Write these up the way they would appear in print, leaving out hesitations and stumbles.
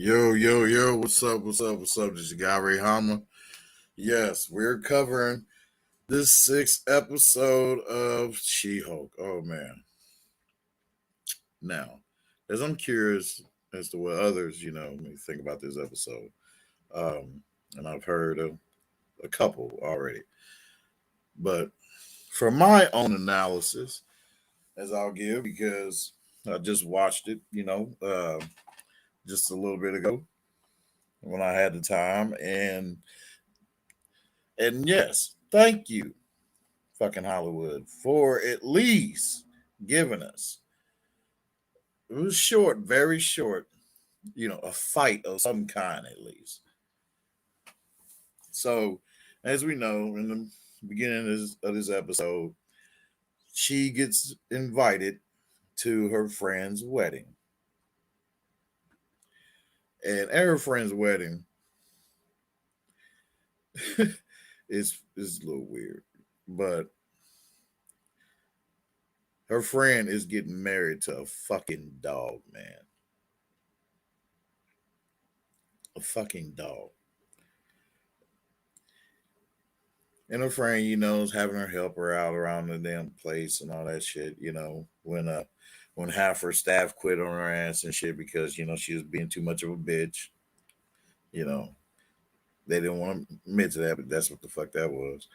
Yo, yo, yo, what's up, what's up, what's up? This is your guy Ray Hama. Yes, we're covering this sixth episode of She-Hulk. Oh man. Now, as I'm curious as to what others, may think about this episode. Um, and I've heard a couple already. But for my own analysis, as I'll give, because I just watched it, just a little bit ago when I had the time, and yes, thank you, fucking Hollywood, for at least giving us, it was short, very short, a fight of some kind at least. So, as we know, in the beginning of this episode, she gets invited to her friend's wedding. And at her friend's wedding is a little weird, but her friend is getting married to a fucking dog, man. A fucking dog. And her friend, is having her help her out around the damn place and all that shit, when half her staff quit on her ass and shit because, she was being too much of a bitch. You know. They didn't want to admit to that, but that's what the fuck that was.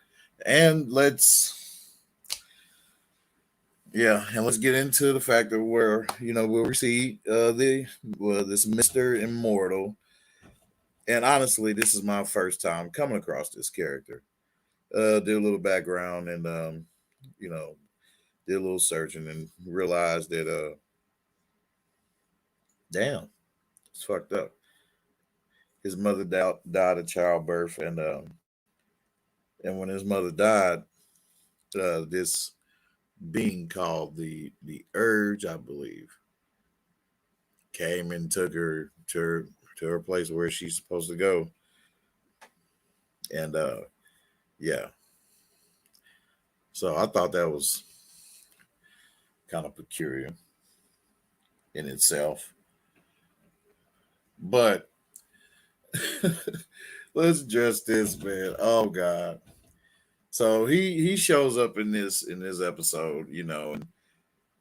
And let's get into the fact that we'll see this Mr. Immortal. And honestly, this is my first time coming across this character. Did a little background and you know, did a little searching and realized that damn, it's fucked up. His mother died of childbirth, and when his mother died, this being called the Urge, I believe, came and took her to her place where she's supposed to go, and yeah, so I thought that was kind of peculiar in itself, but let's address this, man. Oh God. So he shows up in this episode, and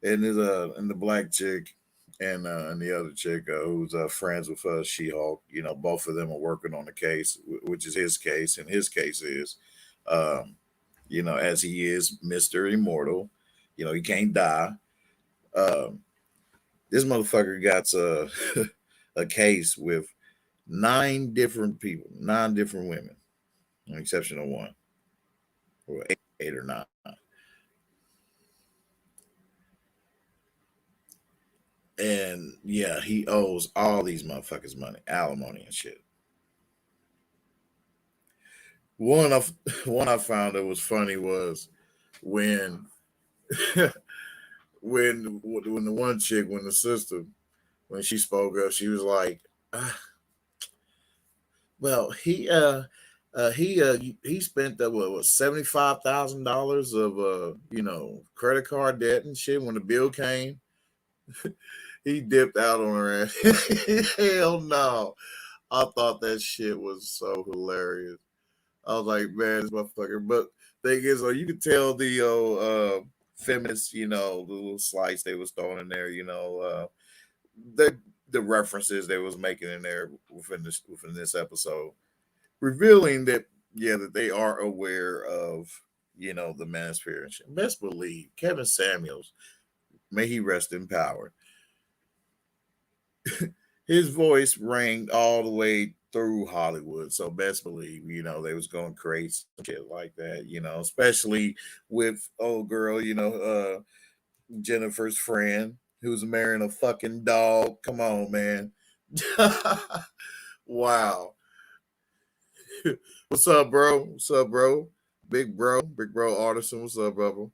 is and the black chick and the other chick who's friends with She Hulk. Both of them are working on the case, which is his case, and his case is, um, as he is Mister Immortal. He can't die. Um, this motherfucker got a case with nine different people, nine different women, with the exception of one, or eight or nine. And yeah, he owes all these motherfuckers money, alimony and shit. One of one I found that was funny was when when the one chick, when the sister, when she spoke up, she was like, "Well, he spent what $75,000 of credit card debt and shit when the bill came. He dipped out on her ass. Hell no! I thought that shit was so hilarious. I was like, man, this motherfucker. But thing is, you could tell the feminists, the little slice they was throwing in there, the the references they was making in there within this episode, revealing that that they are aware of the manosphere and shit. Best believe Kevin Samuels, may he rest in power. His voice rang all the way through Hollywood. So best believe, they was going crazy shit like that, especially with old girl, Jennifer's friend who's marrying a fucking dog. Come on, man. Wow. What's up, bro? What's up, bro? Big bro Artisan. What's up, brother?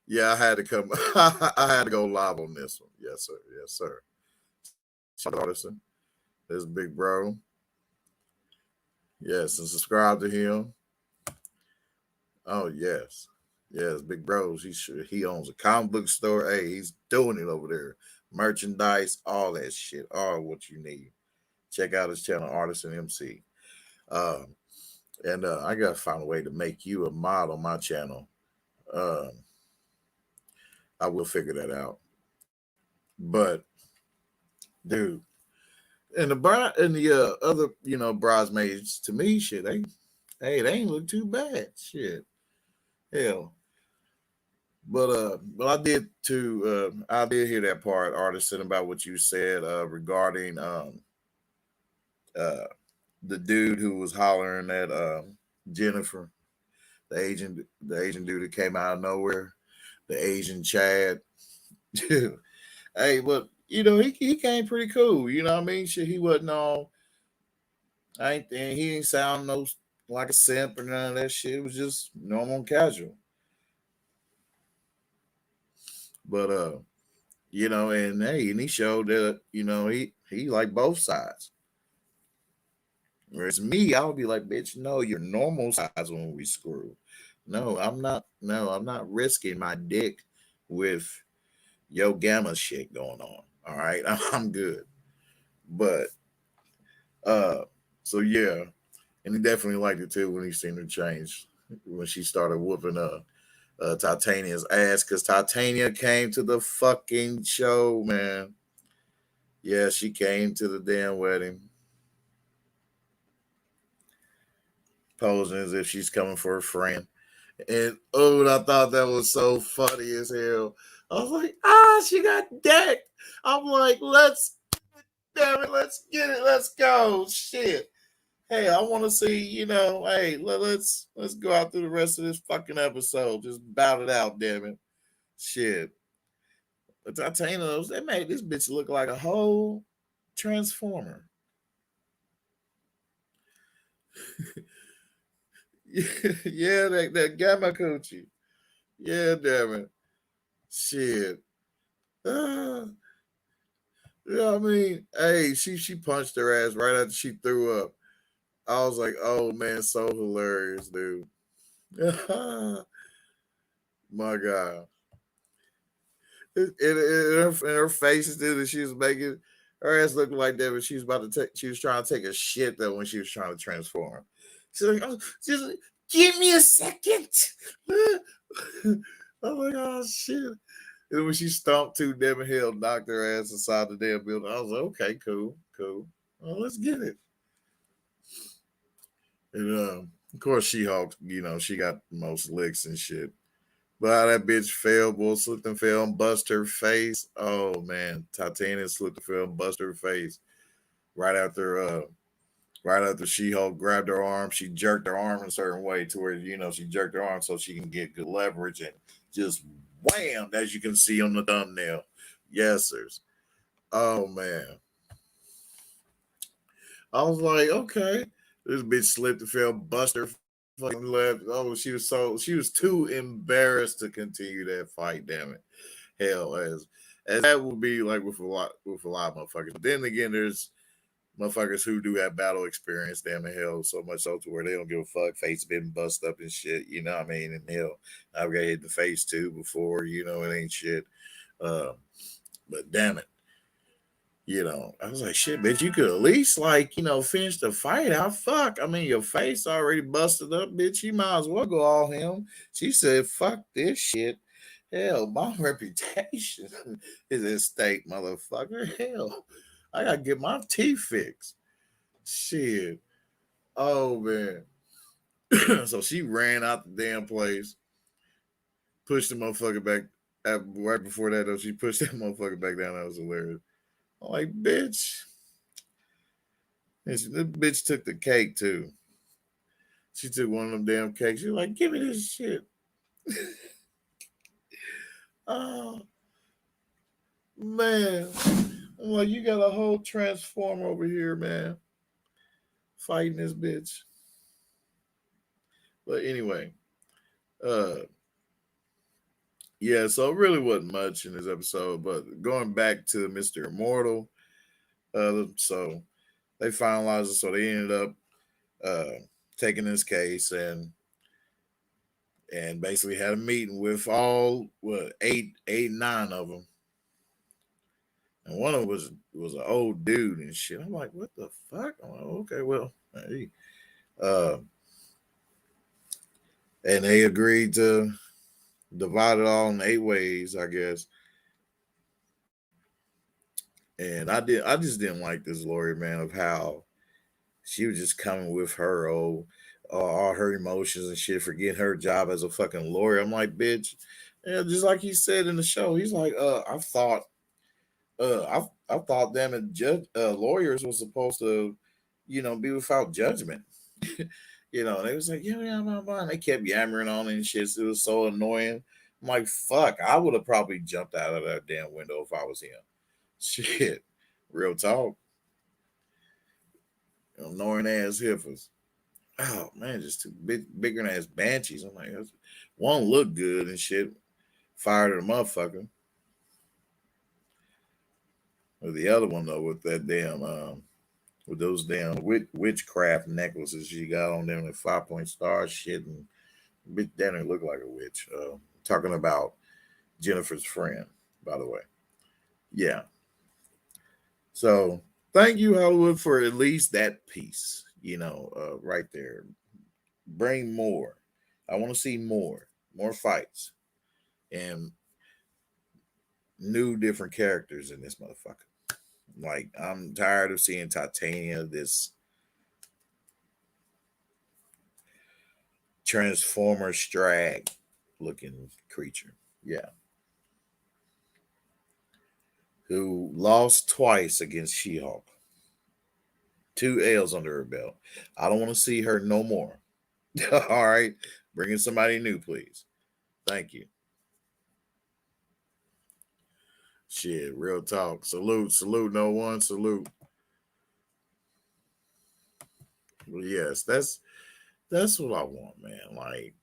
Yeah, I had to come. I had to go live on this one. Yes, sir. Yes, sir. Shout out Artisan. There's big bro. Yes, and subscribe to him. Oh yes, yes, big bros. He owns a comic book store. Hey, he's doing it over there. Merchandise, all that shit, all what you need. Check out his channel, Artisan MC. Um, and I gotta find a way to make you a mod on my channel. Um, I will figure that out. But dude, and the bride and the other, bridesmaids to me, shit, they ain't look too bad. Shit. Hell. But I did hear that part, Artisan, about what you said regarding uh the dude who was hollering at Jennifer, the Asian dude that came out of nowhere, the Asian Chad. Hey, but he came pretty cool. You know what I mean? Shit, he wasn't all. He ain't sound no like a simp or none of that shit. It was just normal and casual. But and hey, and he showed that he like both sides. Whereas me, I would be like, bitch, no, you're normal size when we screw. No, I'm not. No, I'm not risking my dick with yo gamma shit going on. All right, I'm good. But uh, so yeah, and he definitely liked it too when he seen her change when she started whooping Titania's ass because Titania came to the fucking show, man. Yeah, she came to the damn wedding, posing as if she's coming for a friend. And oh, I thought that was so funny as hell. I was like, she got decked. I'm like, damn it, let's get it, let's go. Shit. Hey, I want to see, hey, let's go out through the rest of this fucking episode. Just bout it out, damn it. Shit. But Titania, they made this bitch look like a whole transformer. Yeah, that gamma coochie. Yeah, damn it. Shit. Uh, yeah, I mean, hey, she punched her ass right after she threw up. I was like, oh man, so hilarious, dude. My God. In her face, dude, that she was making her ass looked like that, but she was trying to take a shit though when she was trying to transform. She's like, just give me a second. I'm like, oh shit. And when she stomped to Devin Hill, knocked her ass inside the damn building, I was like, okay, cool. Well, let's get it. And of course, She-Hulk, she got most licks and shit. But how that bitch fell, boy, slipped and fell and bust her face. Oh man, Titania slipped and fell and bust her face right after She-Hulk grabbed her arm. She jerked her arm in a certain way to where she jerked her arm so she can get good leverage and just wham, as you can see on the thumbnail. Yes, sirs. Oh man, I was like, okay, this bitch slipped and fell, bust her fucking left. Oh, she was too embarrassed to continue that fight. Damn it, hell, as that would be like with a lot of motherfuckers. But then again, there's motherfuckers who do have battle experience, damn it, hell, so much so to where they don't give a fuck. Face been bust up and shit, you know what I mean? And hell, I've got hit the face too before, it ain't shit. Uh, but damn it. I was like, shit, bitch, you could at least finish the fight out. Fuck. I mean, your face already busted up, bitch. You might as well go all him. She said, fuck this shit. Hell, my reputation is at stake, motherfucker. Hell, I gotta get my teeth fixed. Shit. Oh man. So she ran out the damn place, pushed the motherfucker back. Right before that, though, she pushed that motherfucker back down. That was hilarious. I'm like, bitch. And the bitch took the cake too. She took one of them damn cakes. She was like, give me this shit. Oh man. I'm like, you got a whole transformer over here, man. Fighting this bitch. But anyway, uh yeah, so it really wasn't much in this episode, but going back to Mr. Immortal, so they finalized it, so they ended up uh taking this case and basically had a meeting with all eight, nine of them. And one of them was an old dude and shit. I'm like, what the fuck? I'm like, okay, well, hey. Uh, and they agreed to divide it all in 8 ways, I guess. And I just didn't like this lawyer, man, of how she was just coming with her all her emotions and shit, forgetting her job as a fucking lawyer. I'm like, bitch, yeah, just like he said in the show, he's like, I thought them and lawyers were supposed to, be without judgment. And they was like, yeah, blah, blah. And they kept yammering on and shit. It was so annoying. I'm like, fuck, I would have probably jumped out of that damn window if I was him. Shit, real talk. Annoying ass hippers. Oh man, just too bigger than ass banshees. I'm like, one look good and shit. Fired a motherfucker. Or the other one though, with that damn with those damn witchcraft necklaces she got on them, and 5-point star shit, and bitch damn look like a witch. Talking about Jennifer's friend, by the way. Yeah. So thank you, Hollywood, for at least that piece. Right there. Bring more. I want to see more fights, and new different characters in this motherfucker. Like I'm tired of seeing Titania, this Transformer Strag looking creature. Yeah. Who lost twice against She Hulk. 2 L's under her belt. I don't want to see her no more. All right. Bring in somebody new, please. Thank you. Shit, real talk. Salute, no one, salute. Well, yes, that's what I want, man. Like,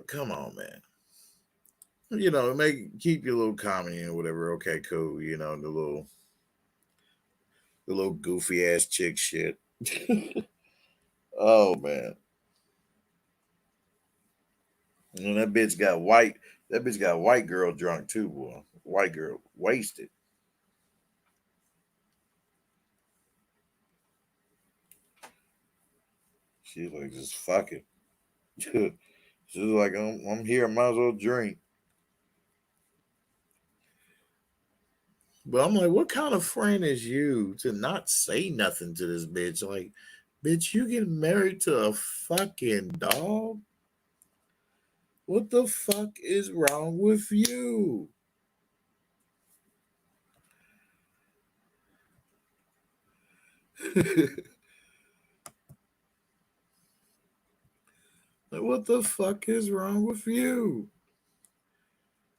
come on, man. Make keep your little comedy and whatever. Okay, cool. The little goofy ass chick shit. Oh man, and that bitch got white. That bitch got white girl drunk too, boy. White girl wasted. She's like, just fuck it. She's like, I'm here. I might as well drink. But I'm like, what kind of friend is you to not say nothing to this bitch? Like, bitch, you get married to a fucking dog? What the fuck is wrong with you? Like, what the fuck is wrong with you?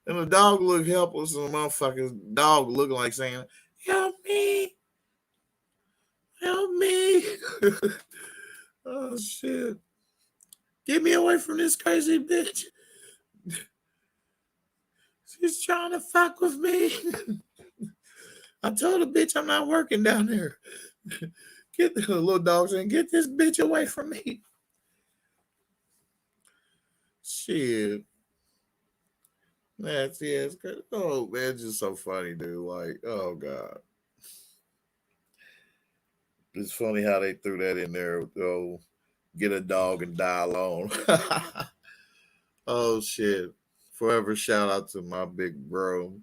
And the dog looked helpless, and the motherfucking dog looking like saying, help me, help me. Oh, shit. Get me away from this crazy bitch. She's trying to fuck with me. I told the bitch I'm not working down there. Get the little dog saying, get this bitch away from me. Shit. That's yes. Oh man, it's just so funny, dude. Like, oh god. It's funny how they threw that in there. Oh, get a dog and die alone. Oh shit. Forever shout out to my big bro,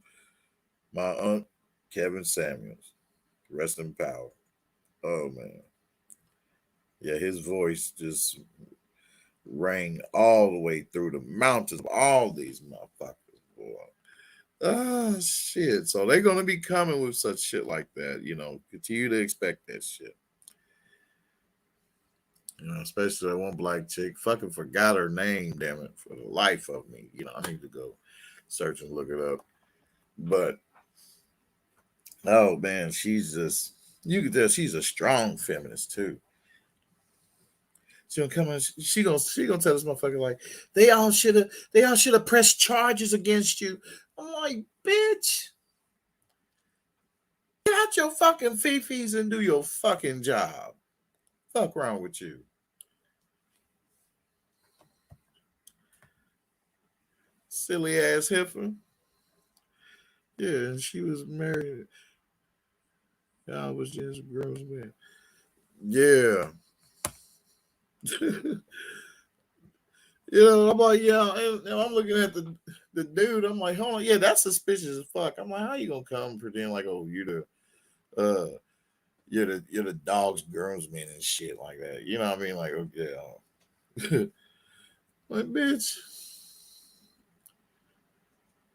my aunt Kevin Samuels. Rest in power. Oh man. Yeah, his voice just rang all the way through the mountains of all these motherfuckers, boy. Ah, shit. So they're gonna be coming with such shit like that. Continue to expect that shit. Especially that one black chick. Fucking forgot her name, damn it, for the life of me. I need to go search and look it up. But oh man, she's just you can tell she's a strong feminist too. She gonna come in, she gonna tell this motherfucker like they all should have pressed charges against you. I'm like, bitch, get out your fucking fifis and do your fucking job. Fuck wrong with you. Silly ass heifer. Yeah, and she was married. I was just gross man. Yeah. I'm like, yeah, and I'm looking at the dude. I'm like, hold on, yeah, that's suspicious as fuck. I'm like, how you gonna come and pretend like, oh, uh you're the dog's groomsman and shit like that. You know what I mean? Like, oh, yeah, like bitch,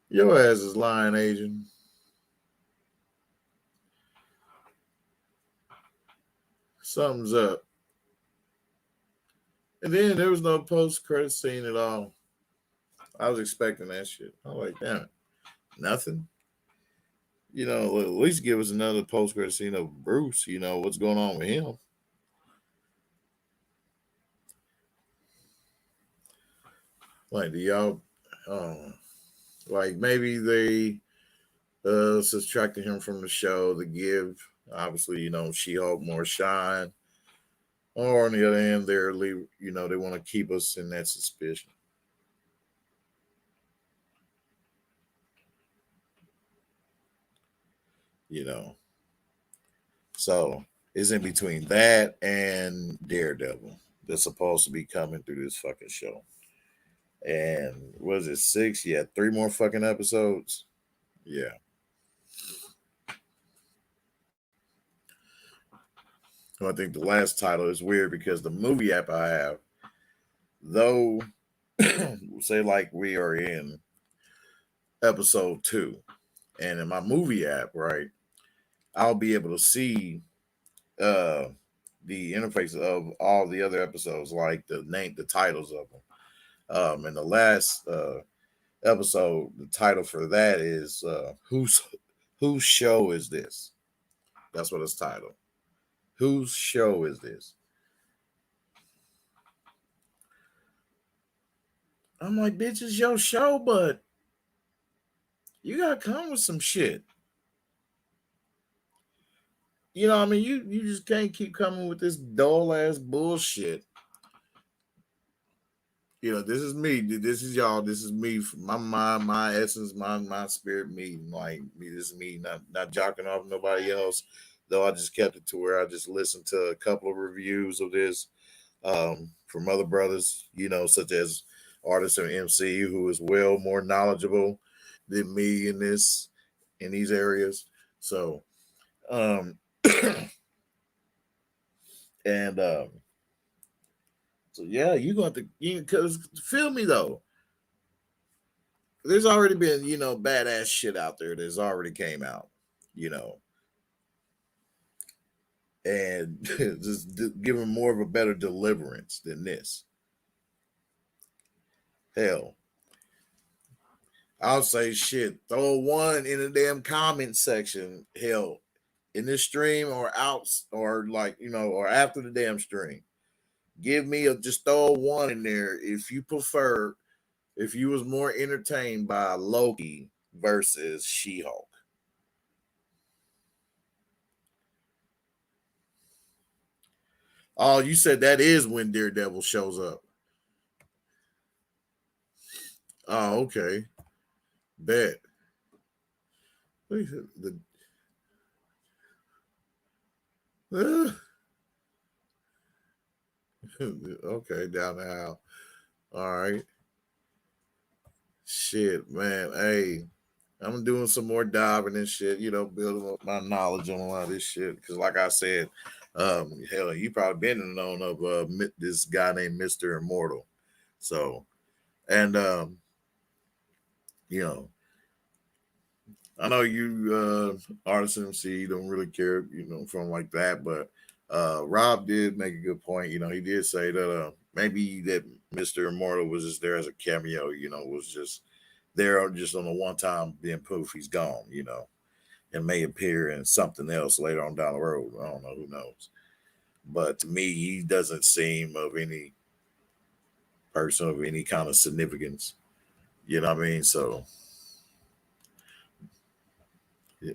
your ass is lying, agent. Something's up. And then there was no post credit scene at all. I was expecting that shit. I'm like, damn, nothing. At least give us another post credit scene of Bruce. What's going on with him? Like, do y'all, um, like maybe they subtracted him from the show to give, obviously, She-Hulk more shine, or on the other hand, they want to keep us in that suspicion. You know, so it's in between that and Daredevil that's supposed to be coming through this fucking show. And was it six? Yeah, three more fucking episodes. Yeah. I think the last title is weird because the movie app I have, though, say like we are in episode two, and in my movie app, right, I'll be able to see uh the interface of all the other episodes, like the titles of them. In the last episode, the title for that is whose show is this? That's what it's titled. Whose show is this? I'm like, bitch, it's your show, but you gotta come with some shit. I mean, you just can't keep coming with this dull ass bullshit. This is me. This is y'all. This is me. My mind, my essence, my spirit. Me, like me. This is me. Not jocking off nobody else. Though I just kept it to where I just listened to a couple of reviews of this from other brothers. Such as artists and MC who is well more knowledgeable than me in these areas. So, um, and so yeah, you going to because feel me though. There's already been badass shit out there that's already came out, you know, and just giving more of a better deliverance than this. Hell, I'll say shit. Throw one in the damn comment section. Hell, in this stream or out or like or after the damn stream. Give me just throw one in there if you prefer. If you was more entertained by Loki versus She-Hulk. Oh, you said that is when Daredevil shows up. Oh, okay. Bet. The, okay, down the aisle. All right. Shit, man. Hey, I'm doing some more diving and shit, building up my knowledge on a lot of this shit. Because, like I said, hell, you probably been in the known of this guy named Mr. Immortal. So, and, you know, I know you artist MC don't really care, from like that, but Rob did make a good point. He did say that maybe that Mr. Immortal was just there as a cameo, was just there just on a one time, then poof, he's gone, and may appear in something else later on down the road. I don't know, who knows. But to me, he doesn't seem of any person of any kind of significance. You know what I mean? So, yeah,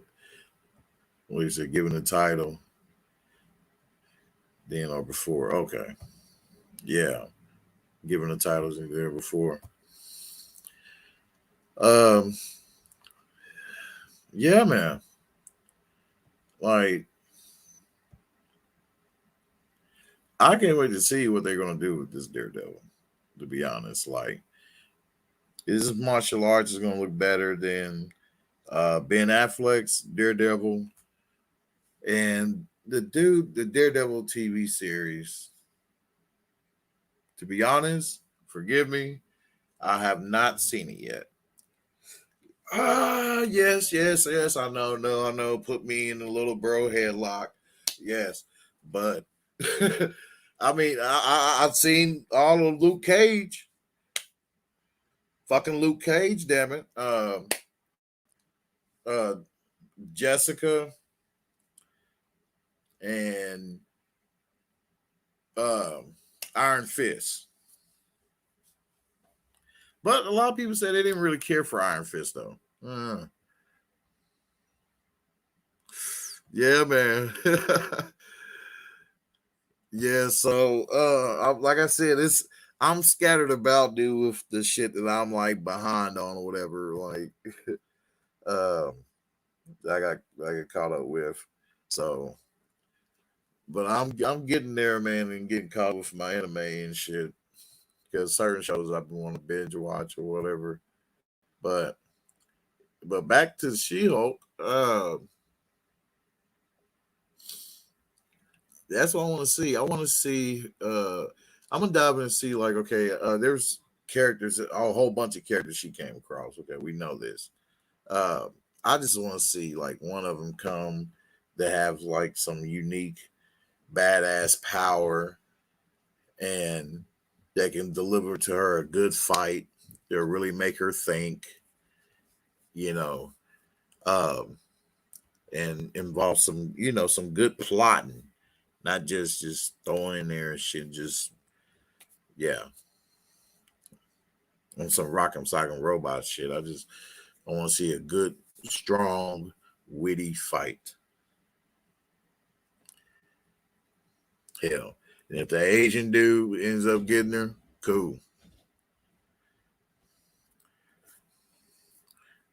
what he said, given the title, then or before. Okay. Yeah. Given the titles in there before. Um, Yeah, man. Like, I can't wait to see what they're gonna do with this Daredevil. To be honest, like, his martial arts is gonna look better than Ben Affleck's Daredevil, and the Daredevil TV series. To be honest, forgive me, I have not seen it yet. Ah, yes, yes, yes. I know, no, I know. Put me in a little bro headlock. Yes, but I mean, I've seen all of Luke Cage. Fucking Luke Cage, damn it. Uh, Jessica and um Iron Fist. But a lot of people said they didn't really care for Iron Fist though. Yeah, man. Yeah, so like I said, I'm scattered about, dude, with the shit that I'm like behind on or whatever. Like, um, I got caught up with. So, but I'm getting there, man, and getting caught with my anime and shit because certain shows I've been wanting to binge watch or whatever. But back to She Hulk. That's what I want to see. I want to see. I'm gonna dive in and see. Like, okay, there's characters, a whole bunch of characters she came across. Okay, we know this. Uh, I just want to see like one of them come that have like some unique, badass power, and that can deliver to her a good fight. They'll really make her think. You know, um, and involve some, some good plotting, not just throwing in there and shit. Just yeah, on some rock'em sock'em robot shit. I want to see a good, strong, witty fight. Hell, and if the Asian dude ends up getting her, cool.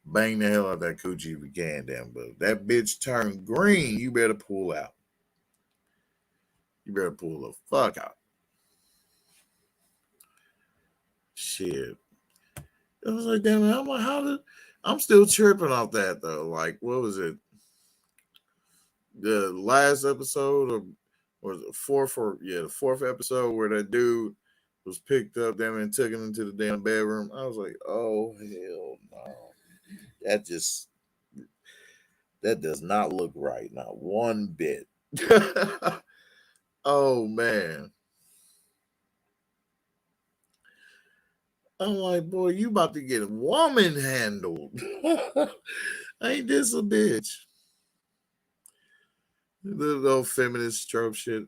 Bang the hell out that coochie if you can, damn. But if that bitch turn green, you better pull out. You better pull the fuck out. Shit. I was like, damn it. I'm like, I'm still tripping off that though. Like, what was it? The last episode or the fourth, the fourth episode where that dude was picked up, damn, and took him into the damn bedroom. I was like, oh hell no. That just that does not look right, not one bit. Oh man. I'm like, boy, you about to get woman handled. Ain't this a bitch? The little feminist trope shit.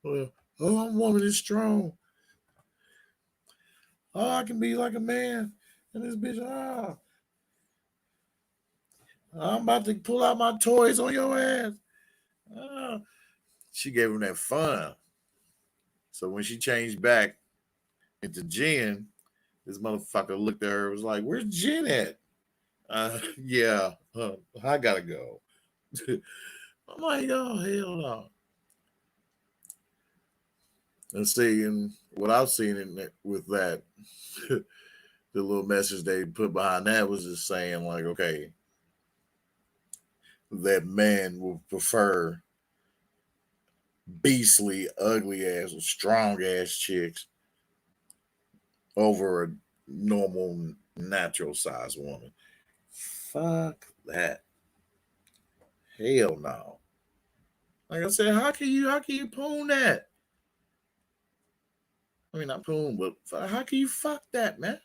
Well, oh, I'm woman is strong. Oh, I can be like a man. And this bitch, I'm about to pull out my toys on your ass. Ah. She gave him that fun. So when she changed back into Jen, this motherfucker looked at her and was like, where's Jen at? Yeah, I gotta go. I'm like, oh, hell no. And see, and what I've seen with that, the little message they put behind that was just saying, like, okay, that man will prefer beastly, ugly ass, strong ass chicks over a normal, natural sized woman. Fuck that. Hell no. Like I said, how can you poon that? I mean, not poon, but how can you fuck that, man?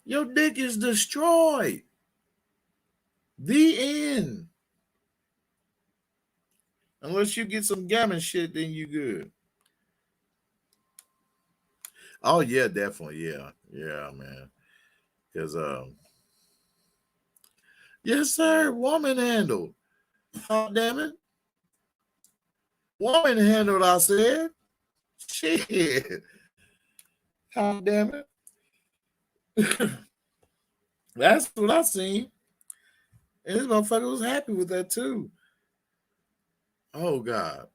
Your dick is destroyed. The end. Unless you get some gammon shit, then you good. Oh yeah, definitely, yeah, yeah, man. Because yes, sir, woman handled. Oh damn it, woman handled. I said, shit. God damn it. That's what I seen. And this motherfucker was happy with that too. Oh God.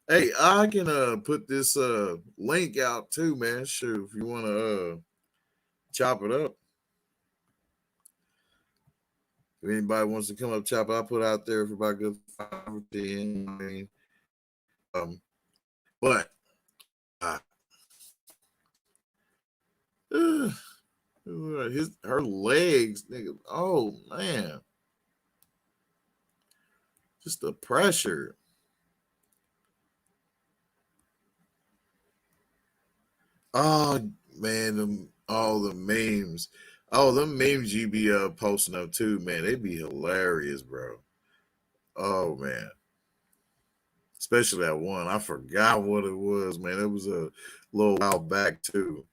Hey, I can put this link out too, man. Sure, if you wanna chop it up. If anybody wants to come up chop it, I'll put out there for about a good 5 or 10. I mean, but uh, her legs, nigga. Oh man. Just the pressure. Oh man, all the memes. Oh, the memes you be posting up too, man. They be hilarious, bro. Oh man. Especially that one. I forgot what it was, man. It was a little while back too.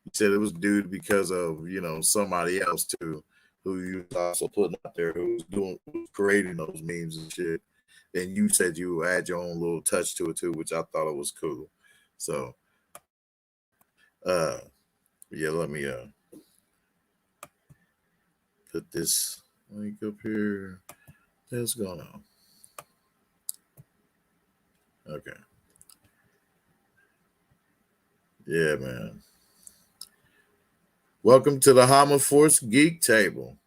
You said it was due because of, somebody else too, who you was also putting out there who was creating those memes and shit. And you said you add your own little touch to it too, which I thought it was cool. So yeah, let me put this link up here. What's going on? Okay. Yeah, man. Welcome to the Hama Force Geek Table.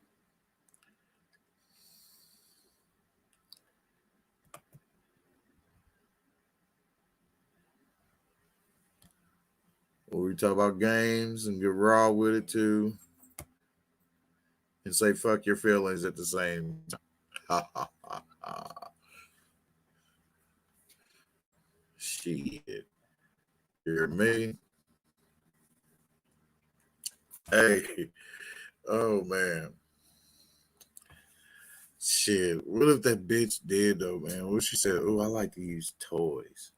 Where we talk about games and get raw with it too. And say fuck your feelings at the same time. Shit. Hear me? Hey. Oh man. Shit. What if that bitch did though, man? What she said, oh, I like to use toys.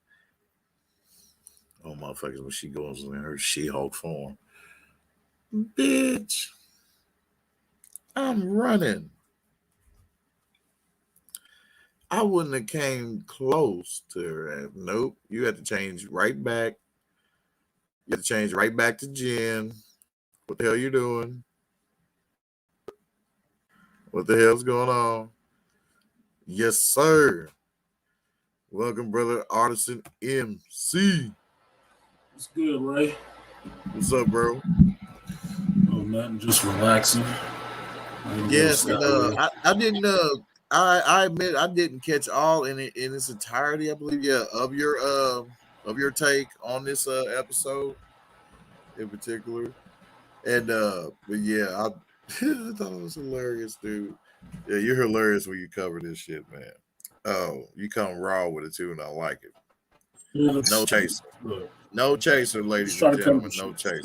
Oh motherfuckers, when she goes in her She-Hulk form. Bitch. I'm running. I wouldn't have came close to her. Nope. You had to change right back. You had to change right back to Jen. What the hell you doing? What the hell's going on? Yes, sir. Welcome, brother Artisan MC. What's good, Ray? What's up, bro? Oh, nothing, just relaxing. Yes, and I didn't I admit I didn't catch all in its entirety, I believe, yeah, of your take on this episode in particular. And but yeah, I I thought it was hilarious, dude. Yeah, you're hilarious when you cover this shit, man. Oh, you come raw with it too, and I like it. Yeah, No chaser. No chaser, ladies and gentlemen. No chaser.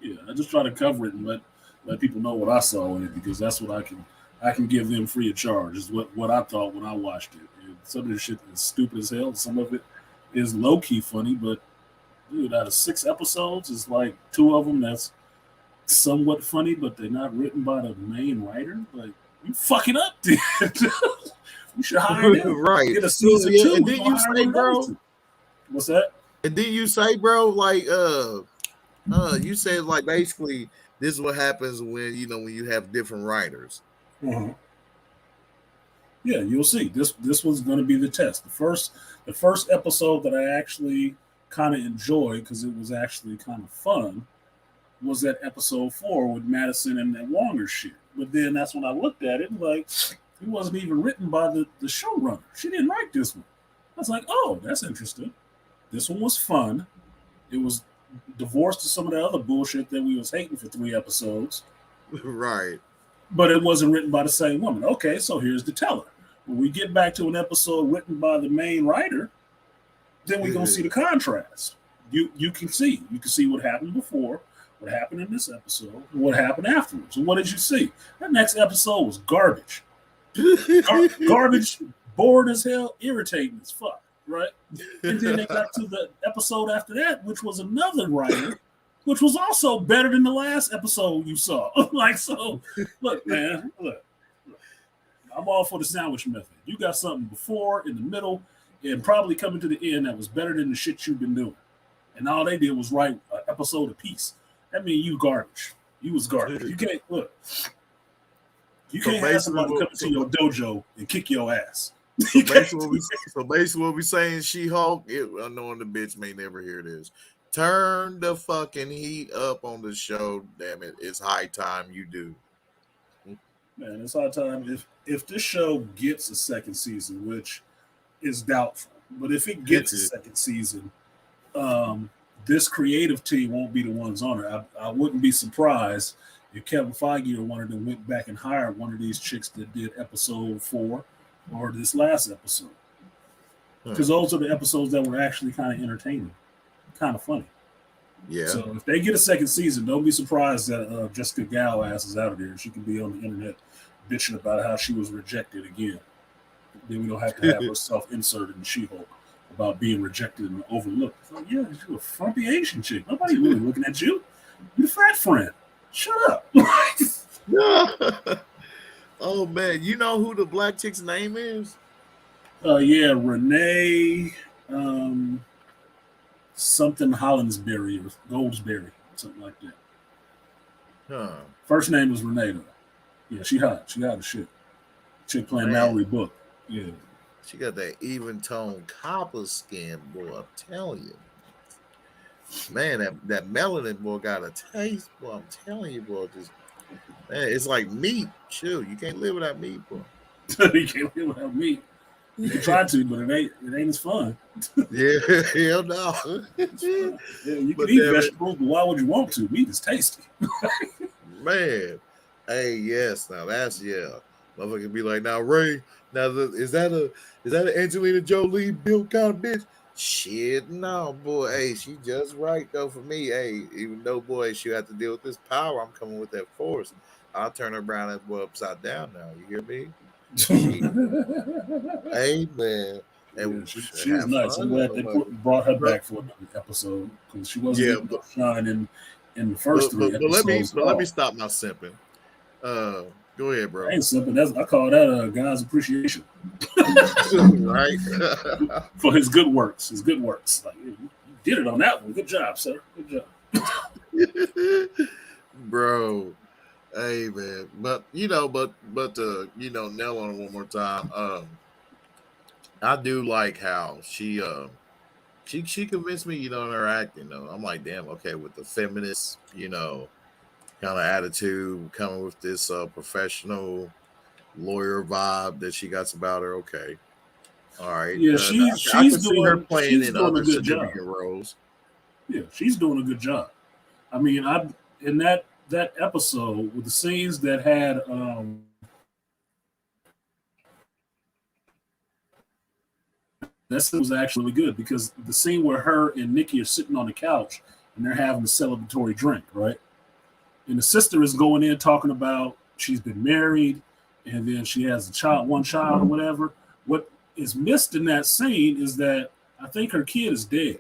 Yeah, I just try to cover it and let people know what I saw in it, because that's what I can give them free of charge. Is what I thought when I watched it. And some of this shit is stupid as hell. Some of it is low key funny, but dude, out of 6 episodes, it's like 2 of them that's somewhat funny, but they're not written by the main writer. Like, you fucking up, dude. You should hire them. Right. Get a season 2. And then you say, bro. What's that? And then you say, bro, like you said, like, basically this is what happens when you have different writers. Mm-hmm. Yeah, you'll see. This was going to be the test. The first episode that I actually kind of enjoyed, because it was actually kind of fun, was that episode 4 with Madison and that Wonger shit. But then that's when I looked at it and like, it wasn't even written by the showrunner. She didn't write this one. I was like, oh, that's interesting. This one was fun. It was divorced to some of the other bullshit that we was hating for 3 episodes. Right. But it wasn't written by the same woman. Okay, so here's the teller. When we get back to an episode written by the main writer, then we're going to see the contrast. You can see what happened before, what happened in this episode, and what happened afterwards. And what did you see? That next episode was garbage. Garbage, bored as hell, irritating as fuck, right? And then they got to the episode after that, which was another writer, which was also better than the last episode you saw. Like, so, look, man, look. I'm all for the sandwich method. You got something before, in the middle, and probably coming to the end that was better than the shit you've been doing. and all they did was write an episode apiece. That means you garbage. You was garbage. You can't look. You can't have somebody come to your dojo and kick your ass. So basically, what we saying, She-Hulk, knowing the bitch may never hear this. Turn the fucking heat up on the show, damn it! It's high time you do. Man, it's high time. If this show gets a second season, which is doubtful, but if it gets a second season, this creative team won't be the ones on it. I wouldn't be surprised if Kevin Feige or one of them went back and hired one of these chicks that did episode 4 or this last episode. Because those are the episodes that were actually kind of entertaining, kind of funny. Yeah. So if they get a second season, don't be surprised that Jessica Gal ass is out of there. She can be on the internet bitching about how she was rejected again. Then we don't have to have her self-inserted in She-Hulk about being rejected and overlooked. So, yeah, you're a frumpy Asian chick. Nobody really looking at you. You're the fat friend. Shut up. Oh, man. You know who the black chick's name is? Yeah, Renee something Hollinsberry or Goldsberry, something like that. Huh. First name was Renee, though. Yeah, she hot. She hot as shit. Chick playing Mallory Book. Yeah. She got that even tone copper skin, boy. I'm telling you. Man, that melanin boy got a taste, boy. I'm telling you, boy. Just man, it's like meat. Shoot, you can't live without meat, boy. You can't live without meat. You can try to, but it ain't as fun. Yeah, hell no. Yeah, you can eat vegetables, but why would you want to? Meat is tasty. Man, hey, yes, now that's motherfucker be like, now Ray, now is that an Angelina Jolie built kind of bitch? Shit, no, boy. Hey, she just right though for me. Hey, even though boy, she have to deal with this power, I'm coming with that force. I'll turn her around that boy upside down now. You hear me? Hey man, and she was nice. I'm glad they brought her back for another episode because she wasn't able to shine in the first 3 episodes. Let me stop my simping. Go ahead, bro. I ain't simping. I call that a guy's appreciation, right? For his good works. Like you did it on that one. Good job, sir. Good job, bro. Hey man, but nail on it one more time. I do like how she convinced me, in her acting. I'm like, damn, okay, with the feminist, kind of attitude, coming with this professional lawyer vibe that she got about her. Okay, all right. Yeah, she's doing her playing in other significant roles. Yeah, she's doing a good job. I mean, in that episode with the scenes that had that scene was actually good because the scene where her and Nikki are sitting on the couch and they're having a celebratory drink, right? And the sister is going in talking about she's been married and then she has one child or whatever. What is missed in that scene is that I think her kid is dead.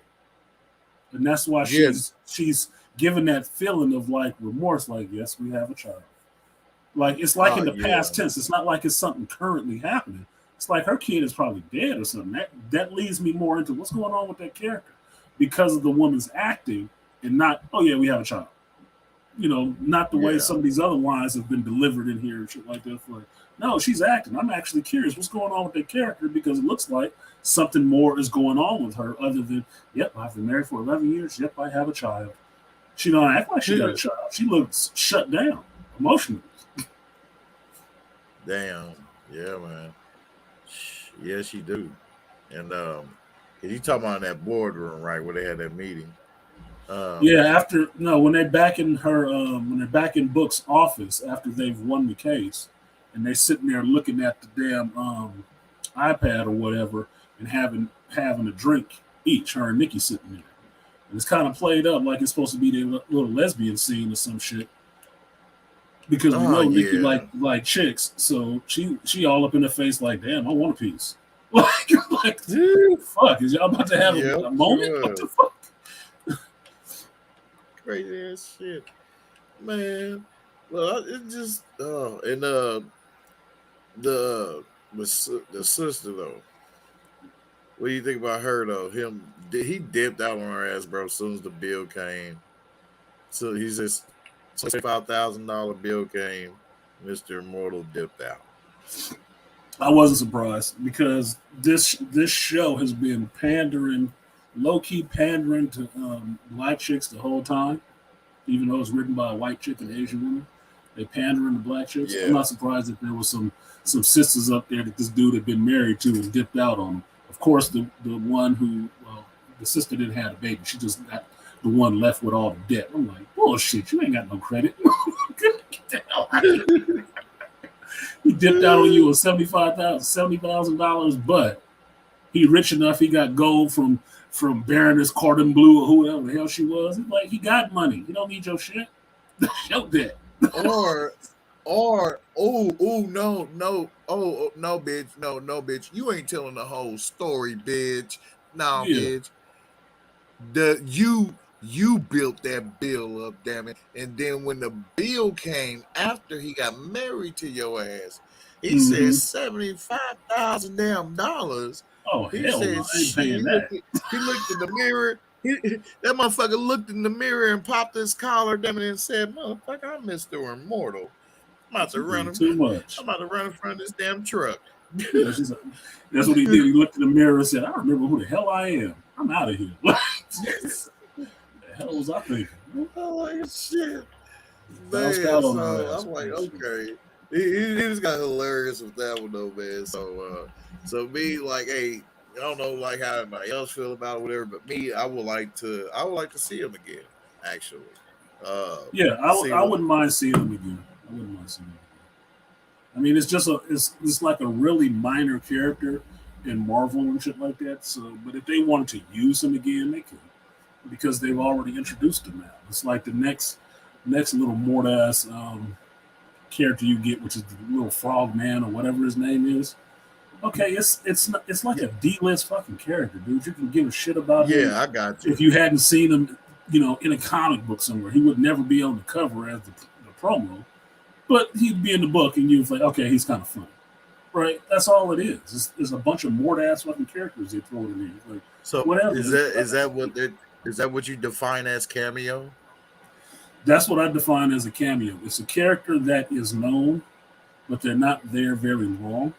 And that's why she's given that feeling of like remorse, like, yes, we have a child. Like it's like in the past tense. It's not like it's something currently happening. It's like her kid is probably dead or something. That leads me more into what's going on with that character because of the woman's acting and not, oh yeah, we have a child. Not the way some of these other lines have been delivered in here and shit like that. Like, no, she's acting. I'm actually curious what's going on with that character because it looks like something more is going on with her other than, yep, I've been married for 11 years. Yep, I have a child. She don't act like she got a child. She looks shut down emotionally. Damn. Yeah, man. Yeah, she do. And you talking about in that boardroom, right, where they had that meeting. When they're back in when they're back in Book's office after they've won the case, and they're sitting there looking at the damn iPad or whatever, and having a drink each. Her and Nikki sitting there, and it's kind of played up like it's supposed to be their little lesbian scene or some shit. Because we know Nikki like chicks, so she all up in her face like, damn, I want a piece. Like fuck, is y'all about to have a moment? Sure. What the fuck? Crazy ass shit, man. Well, it's just and the sister though, What do you think about her though? He dipped out on her ass, bro. As soon as the bill came, so he's just $25,000 bill came. Mr. Immortal dipped out. I wasn't surprised because this show has been pandering, low key pandering to black chicks the whole time, even though it's written by a white chick and Asian woman. They pandering to black chicks. Yeah. I'm not surprised that there was some sisters up there that this dude had been married to and dipped out on. Of course, the one who the sister didn't have a baby. She just got the one left with all the debt. I'm like, bullshit. You ain't got no credit. Get the hell out of here. He dipped out on you with $70,000, but he rich enough. He got gold from Baroness Cordon Bleu or whoever the hell she was. He's like, he got money. He don't need your shit. Show debt. or no, bitch, you ain't telling the whole story, bitch. No, Yeah. bitch. You built that bill up, damn it. And then when the bill came after he got married to your ass, he said $75,000 damn dollars. Oh, He hell said, no. I ain't shit. paying that. He looked in the mirror. That motherfucker looked in the mirror and popped his collar, damn it, and said, "Motherfucker, I'm Mr. Immortal. I'm about to run Too much. I'm about to run in front of this damn truck." Yeah, that's what he did. He looked in the mirror and said, I remember who the hell I am. I'm out of here. What the hell was I thinking? Oh, like shit. Bounced Man, out on so her ass. I'm like, okay. He just got hilarious with that one though, man. So me, like, hey, I don't know like how everybody else feel about it, whatever, but me, I would like to see him again, actually. Yeah, I wouldn't mind seeing him again. I wouldn't mind seeing him again. I mean, it's like a really minor character in Marvel and shit like that. So, but if they wanted to use him again, they could, because they've already introduced him now. It's like the next little Mordas character you get, which is the little frog man or whatever his name is. Okay, it's like a D-list fucking character, dude. You can give a shit about him. Yeah, I got you. If you hadn't seen him, in a comic book somewhere, he would never be on the cover as the promo. But he'd be in the book, and you'd like, okay, he's kind of funny, right? That's all it is. It's a bunch of Mordas fucking characters they throw in there. Like, So whatever. is that what you define as cameo? That's what I define as a cameo. It's a character that is known, but they're not there very long.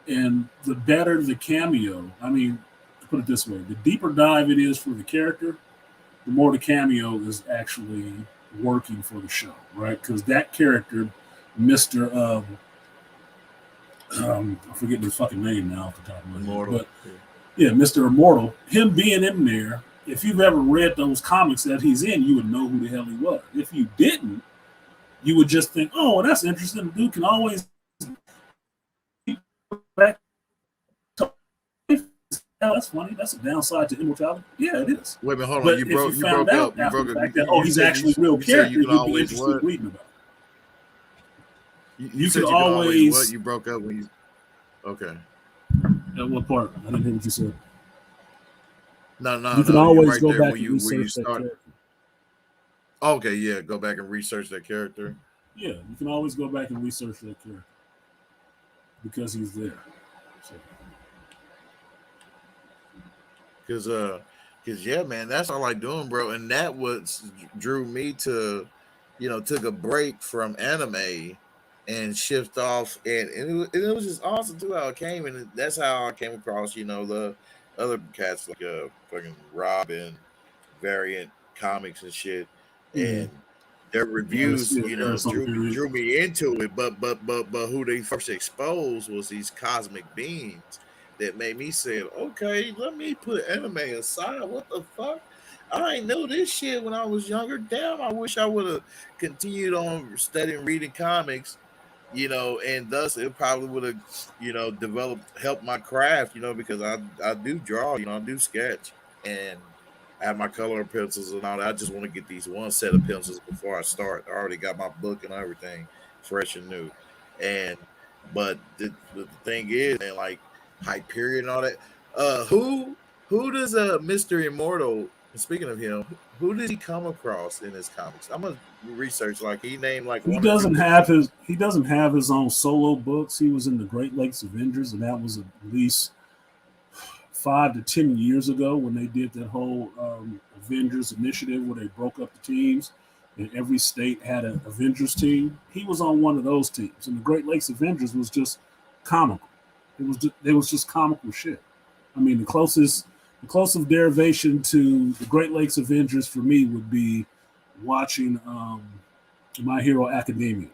And the better the cameo, I mean, to put it this way, the deeper dive it is for the character, the more the cameo is actually working for the show, right? Because that character, Mr. I'm forgetting his fucking name now off the top of my head. But yeah, Mr. Immortal, him being in there, if you've ever read those comics that he's in, you would know who the hell he was. If you didn't, you would just think, oh, well, that's interesting. The dude can always back. Oh, that's funny. That's a downside to immortality. Yeah, it is. Wait a minute, hold on. But You if broke you found up. out after the fact that, You he's said actually a real you said character, you you'd can be always interested in what? reading about it. You said can you can always what? You broke up when you. Okay. At what part? I didn't hear what you said. No. You can you're always right go there back when and you research that start. character. Okay, yeah, go back and research that character. Yeah, you can always go back and research that character because he's there. So. Cause yeah, man, that's all I like doing, bro. And that what drew me to, took a break from anime and shift off, and it was just awesome too how it came, and that's how I came across, the other cats like fucking Robin, Variant Comics and shit, and their reviews, drew me into it. But who they first exposed was these cosmic beings. That made me say, okay, let me put anime aside. What the fuck? I ain't know this shit when I was younger. Damn, I wish I would have continued on studying, reading comics, and thus it probably would have, helped my craft, because I do draw, I do sketch, and I have my color pencils and all that. I just want to get these one set of pencils before I start. I already got my book and everything fresh and new. But the thing is, man, like, Hyperion and all that. Who does Mr. Immortal? Speaking of him, who did he come across in his comics? I'm gonna research. Like he named like he doesn't have his own solo books. He was in the Great Lakes Avengers, and that was at least 5 to 10 years ago when they did that whole Avengers initiative where they broke up the teams and every state had an Avengers team. He was on one of those teams, and the Great Lakes Avengers was just comical. It was just comical shit. I mean, the closest derivation to the Great Lakes Avengers for me would be watching My Hero Academia.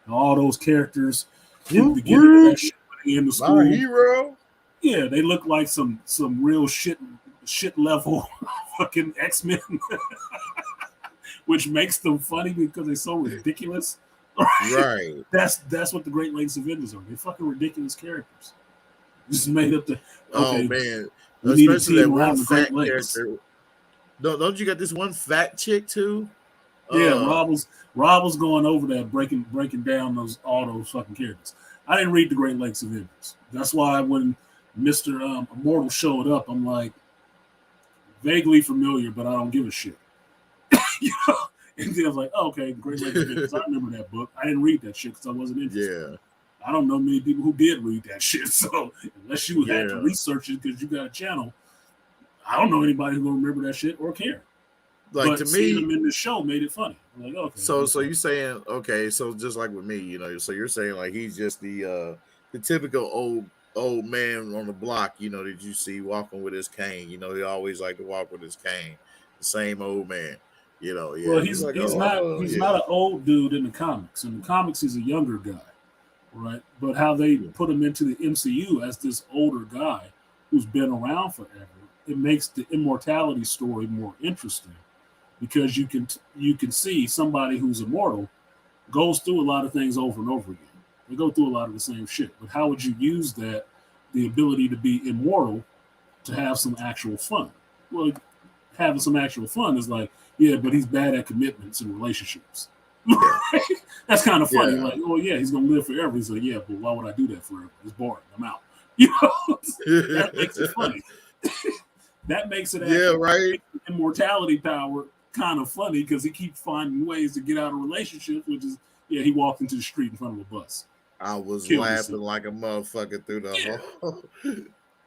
All those characters in the beginning of that shit in the school. My Hero. Yeah, they look like some real shit level fucking X-Men, which makes them funny because they're so ridiculous. Right. That's what the Great Lakes Avengers are. They're fucking ridiculous characters. Just made up the. Okay, oh man, we need a especially that team around one the Great fat Lakes. character. Don't you got this one fat chick too? Yeah, Rob was going over that, breaking down all those fucking characters. I didn't read the Great Lakes Avengers. That's why when Mr. Immortal showed up, I'm like vaguely familiar, but I don't give a shit. You know? And then I was like, oh, okay, Great Lakes Avengers. I remember that book. I didn't read that shit because I wasn't interested. Yeah. I don't know many people who did read that shit. So unless you had to research it because you got a channel, I don't know anybody who's gonna remember that shit or care. Like, but to seeing me, them in the show made it funny. I'm like, okay. So you saying, okay, so just like with me, you know, so you're saying like he's just the typical old man on the block, you know, that you see walking with his cane. You know, he always like to walk with his cane. The same old man. You know, yeah. Well, he's not an old dude in the comics. In the comics, he's a younger guy, right? But how they put him into the MCU as this older guy who's been around forever, it makes the immortality story more interesting because you can see somebody who's immortal goes through a lot of things over and over again. They go through a lot of the same shit. But how would you use that, the ability to be immortal, to have some actual fun? Well, having some actual fun is like, yeah, but he's bad at commitments and relationships. That's kind of funny. Yeah. Like, oh yeah, he's gonna live forever. He's like, yeah, but why would I do that forever? It's boring. I'm out. You know, that makes it funny. That makes it right. Immortality power kind of funny because he keeps finding ways to get out of relationships, which is he walked into the street in front of a bus. I was laughing like a motherfucker through the whole.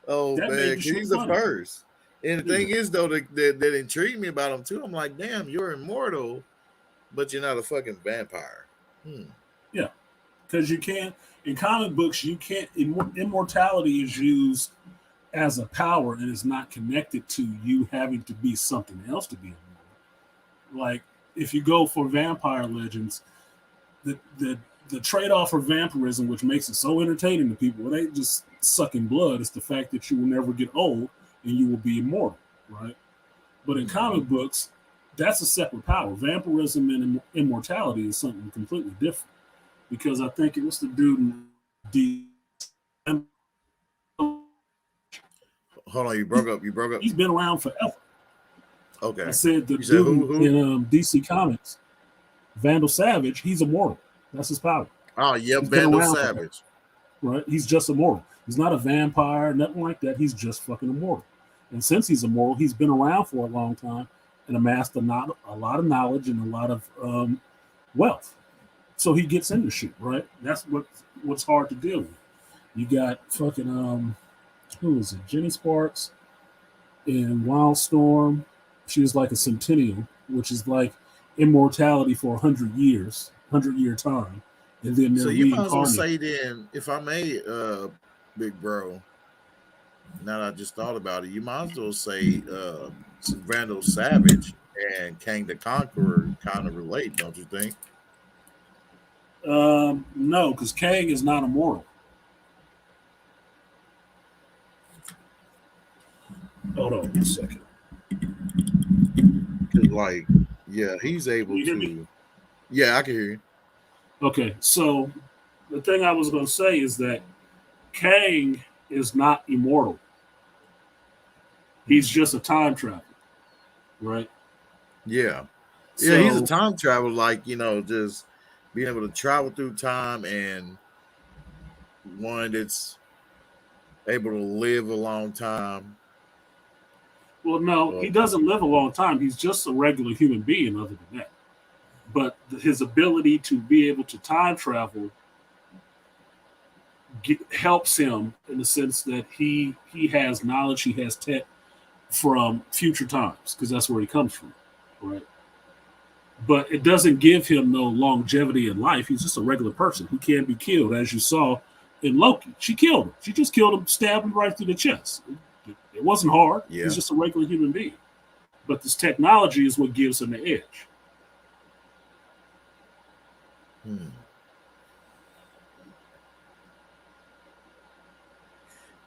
Oh that man, he's the first. And the thing is, though, that intrigued me about him too. I'm like, damn, you're immortal, but you're not a fucking vampire. Yeah, because you can't in comic books. You can't. Immortality is used as a power, and it's not connected to you having to be something else to be immortal. Like if you go for Vampire Legends, the trade-off for vampirism, which makes it so entertaining to people, it ain't just sucking blood. It's the fact that you will never get old and you will be immortal, right? But in comic books, that's a separate power. Vampirism and immortality is something completely different. Because I think it was the dude in Hold on, you broke up. He's been around forever. Okay. I said the dude in DC Comics, Vandal Savage, he's immortal. That's his power. Oh, yeah, Vandal Savage. Right? He's just immortal. He's not a vampire, nothing like that. He's just fucking immortal. And since he's immortal, he's been around for a long time and amassed a lot of knowledge and a lot of wealth. So he gets into shit, right? That's what's hard to deal with. You got fucking who is it? Jenny Sparks in Wildstorm. She was like a centennial, which is like immortality for 100 years, 100-year time. And then so you might as well say then, if I may, big bro, now that I just thought about it, you might as well say Vandal Savage and Kang the Conqueror kind of relate, don't you think? No, because Kang is not immortal. Hold on a second. Like, yeah, he's able to. Yeah, I can hear you. Okay, so the thing I was going to say is that Kang is not immortal. He's just a time traveler, right? Yeah. Yeah, he's a time traveler, like, you know, just being able to travel through time and one that's able to live a long time. Well, no, he doesn't live a long time. He's just a regular human being other than that. But his ability to be able to time travel helps him in the sense that he has knowledge, he has tech from future times because that's where he comes from, right? But it doesn't give him no longevity in life. He's just a regular person. He can be killed, as you saw in Loki. She killed him. She just killed him, stabbed him right through the chest. It wasn't hard. Yeah. He's just a regular human being. But this technology is what gives him the edge.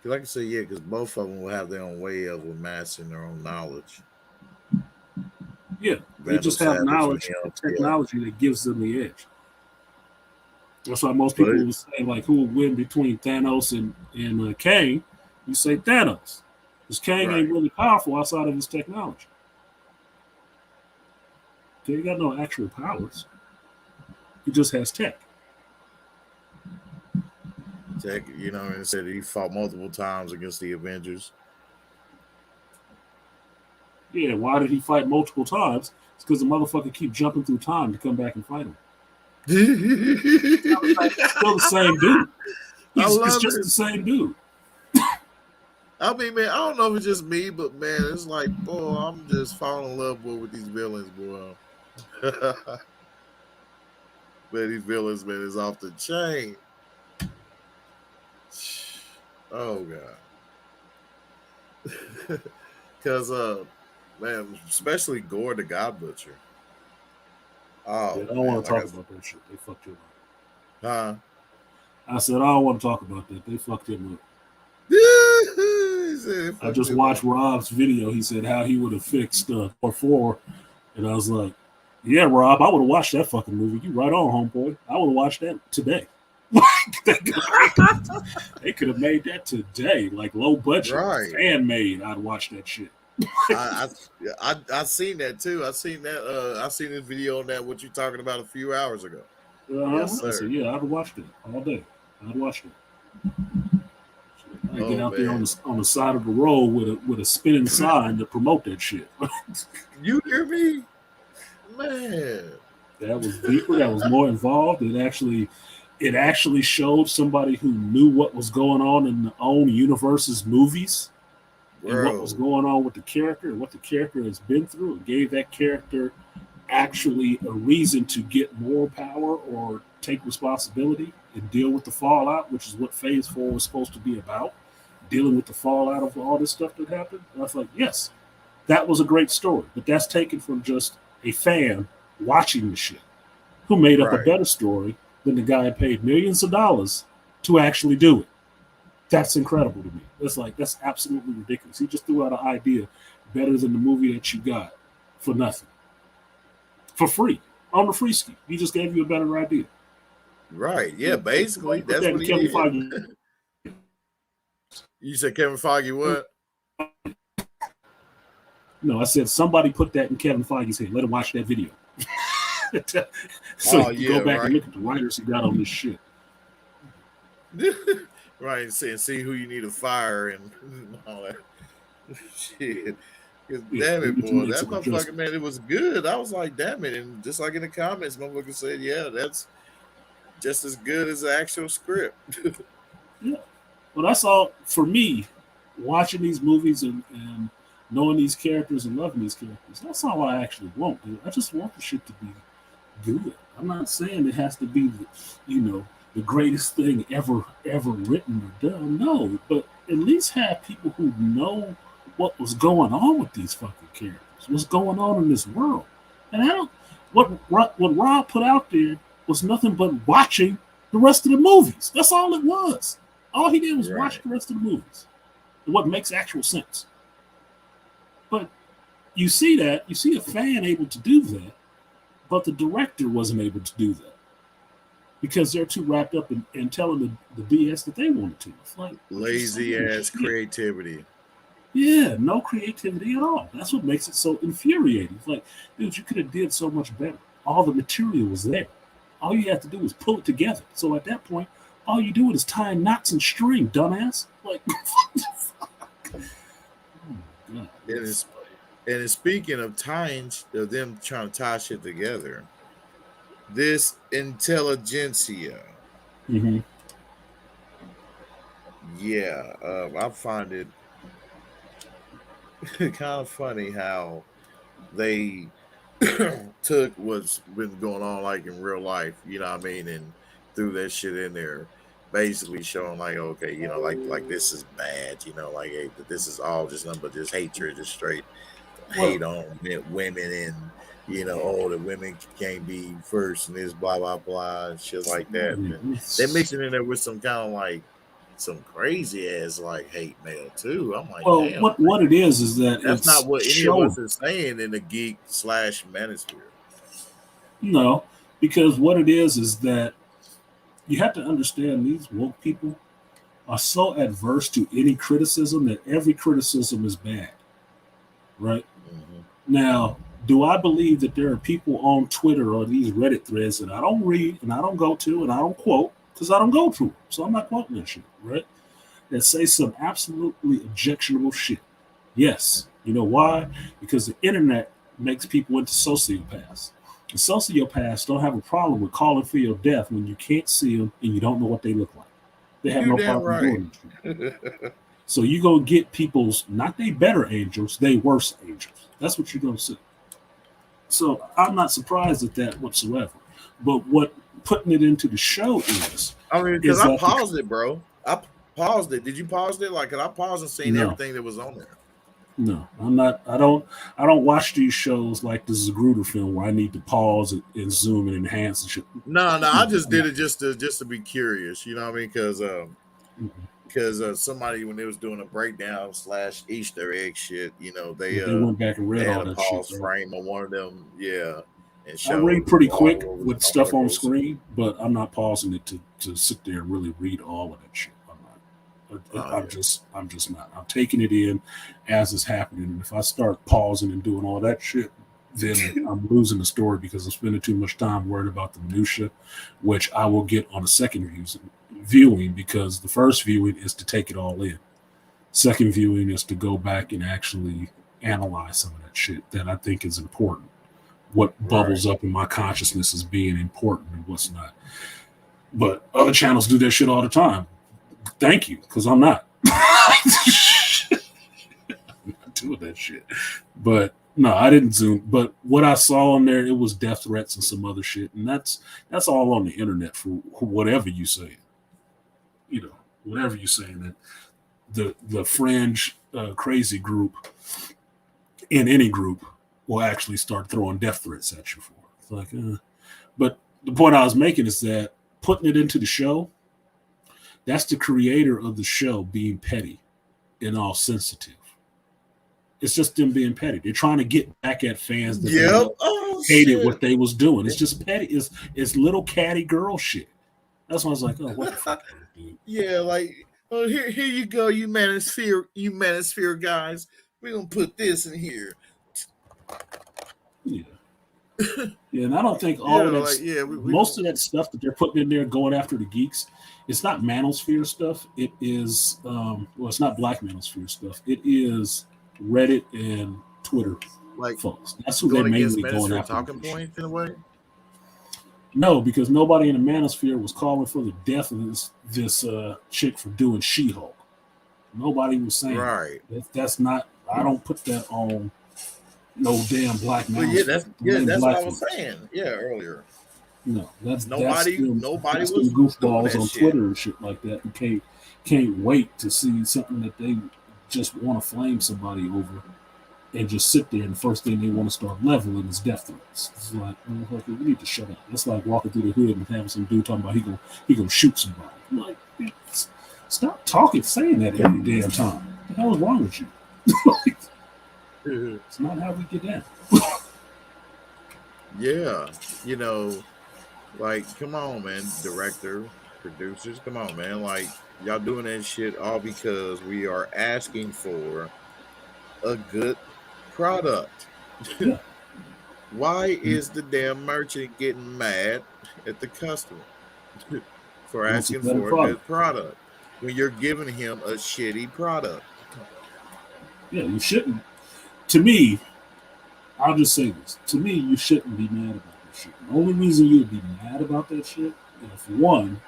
Like I said, yeah, because both of them will have their own way of amassing their own knowledge. Yeah, they just have knowledge and technology that gives them the edge. That's why most people will say, like, who will win between Thanos and Kang? You say Thanos. Because Kang ain't really powerful outside of his technology. He ain't got no actual powers. He just has tech. Tech, you know, and it said he fought multiple times against the Avengers. Yeah, why did he fight multiple times? It's because the motherfucker keep jumping through time to come back and fight him. It's still the same dude. It's just the same dude. I mean, man, I don't know if it's just me, but man, it's like, boy, I'm just falling in love with these villains, boy. Man, these villains, man, is off the chain. Oh God. Because man, especially Gore the God Butcher. Oh, yeah, I don't want to talk about that shit. They fucked him up. Huh? I said I don't want to talk about that. They fucked him up. I just watched Rob's video. He said how he would have fixed Thor 4, and I was like, "Yeah, Rob, I would have watched that fucking movie. You right on, homeboy. I would have watched that today." They could have made that today, like low budget, fan made. I'd watch that shit. I seen that too. I seen that. I seen this video on that. What you talking about a few hours ago? Yes, sir. I said, yeah, I'd have watched it all day. I'd watch it. I get out there on the side of the road with a spinning sign to promote that shit. You hear me, man? That was deeper. That was more involved. It actually showed somebody who knew what was going on in the own universe's movies. And what was going on with the character and what the character has been through. It gave that character actually a reason to get more power or take responsibility and deal with the fallout, which is what Phase 4 was supposed to be about, dealing with the fallout of all this stuff that happened. And I was like, yes, that was a great story, but that's taken from just a fan watching the shit who made up a better story than the guy who paid millions of dollars to actually do it. That's incredible to me. That's absolutely ridiculous. He just threw out an idea better than the movie that you got for nothing. For free. On the free ski. He just gave you a better idea. Right. Yeah, basically. That's what he did. Feige. You said Kevin Feige what? No, I said somebody put that in Kevin Feige's head. Let him watch that video. So you go back and look at the writers he got on this shit. Right, and see who you need to fire and all that shit. Damn it, boy, that motherfucker, man, it was good. I was like, damn it, and just like in the comments, motherfucker said, yeah, that's just as good as the actual script. Yeah, well, that's all for me. Watching these movies and knowing these characters and loving these characters, that's all I actually want, dude. I just want the shit to be good. I'm not saying it has to be, the greatest thing ever written or done. No, but at least have people who know what was going on with these fucking characters, what's going on in this world. And what Rob put out there was nothing but watching the rest of the movies. That's all it was. All he did was watch the rest of the movies. And what makes actual sense. But you see a fan able to do that, but the director wasn't able to do that. Because they're too wrapped up in telling the BS that they wanted to. It's like lazy ass creativity. Yeah, no creativity at all. That's what makes it so infuriating. It's like, dude, you could have did so much better. All the material was there. All you have to do is pull it together. So at that point, all you do is tie knots and string, dumbass. Like, oh my God. And speaking of tying, of them trying to tie shit together, this intelligentsia yeah, I find it kind of funny how they took what's been going on like in real life, you know what I mean, and threw that shit in there, basically showing like, okay, like this is bad, like hey, this is all just nothing but just hatred, just straight Well, hate on women and oh the women can't be first and this blah blah blah and shit like that. And they're mixing in there with some kind of like some crazy ass like hate mail too. I'm like, well, damn, what it is that that's not it's what any of showing. us is saying in the geek slash manosphere. No, because what it is that you have to understand these woke people are so adverse to any criticism that every criticism is bad, right? Mm-hmm. Now, do I believe that there are people on Twitter or these Reddit threads that I don't read and I don't go to and I don't quote because I don't go to them, so I'm not quoting that shit, right? That say some absolutely objectionable shit. Yes, you know why? Because the internet makes people into sociopaths. And sociopaths don't have a problem with calling for your death when you can't see them and you don't know what they look like. They have You no damn problem right. doing it. So you go get people's not they better angels, they worse angels. That's what you're gonna see. So I'm not surprised at that whatsoever. But what putting it into the show I mean, because is I that paused it, bro. I paused it. Did you pause it? Like, cause I paused and seen no, everything that was on there. no, I'm not. I don't watch these shows like the Zagruder film where I need to pause it and zoom and enhance and shit. No, no, I No, just I'm did not. it just to be curious. You know what I mean? Because somebody when they was doing a breakdown slash Easter egg shit, They went back and they read had all a that shit. pause Right? frame on one of them, yeah, and I showed read pretty all quick what was with on stuff there on was. screen, but I'm not pausing it to sit there and really read all of that shit. I'm not. Oh yeah, I'm just not. I'm taking it in as it's happening. And if I start pausing and doing all that shit, then I'm losing the story because I'm spending too much time worried about the minutia, which I will get on a second viewing because the first viewing is to take it all in. Second viewing is to go back and actually analyze some of that shit that I think is important. What right. bubbles up in my consciousness as being important and what's not. But other channels do that shit all the time. Thank you, because I'm not. I'm not doing that shit. But no, I didn't zoom. But what I saw on there, it was death threats and some other shit, and that's all on the internet for whatever you say. Whatever you saying that the fringe crazy group in any group will actually start throwing death threats at you for it. It's like, but the point I was making is that putting it into the show, that's the creator of the show being petty and all sensitive. It's just them being petty. They're trying to get back at fans that they Yep. know Oh hated shit. what they was doing. It's just petty. It's little catty girl shit. That's why I was like, oh, what the fuck, dude? Yeah, like here you go, you manosphere guys. We're gonna put this in here. Yeah. Yeah, and I don't think Yeah, all of like that, yeah, we most of that stuff that they're putting in there going after the geeks, it's not manosphere stuff. It is, well, it's not black manosphere stuff. It is Reddit and Twitter like folks. That's who they're going against mainly going manosphere after with talking this shit. points in a way. No, because nobody in the manosphere was calling for the death of this chick for doing She-Hulk. Nobody was saying Right. that's not. I don't put that on no damn black Well, yeah, manosphere. It ain't that's what black I was folks. saying. Yeah, earlier. No, Nobody nobody that's them was doing goofballs that on shit. Twitter and shit like that who can't wait to see something that they just want to flame somebody over and just sit there and the first thing they want to start leveling is death threats. It's like, motherfucker, you need to shut up. That's like walking through the hood and having some dude talking about he gonna shoot somebody. I'm like, stop talking, saying that every damn time. What the hell is wrong with you? It's not how we get down. Yeah, like come on, man, director, producers, come on, man, like y'all doing that shit all because we are asking for a good product. Yeah. Why is the damn merchant getting mad at the customer for Wants a asking better for a product. good product when you're giving him a shitty product? Yeah, you shouldn't. To me, I'll just say this. To me, you shouldn't be mad about that shit. The only reason you would be mad about that shit is, one,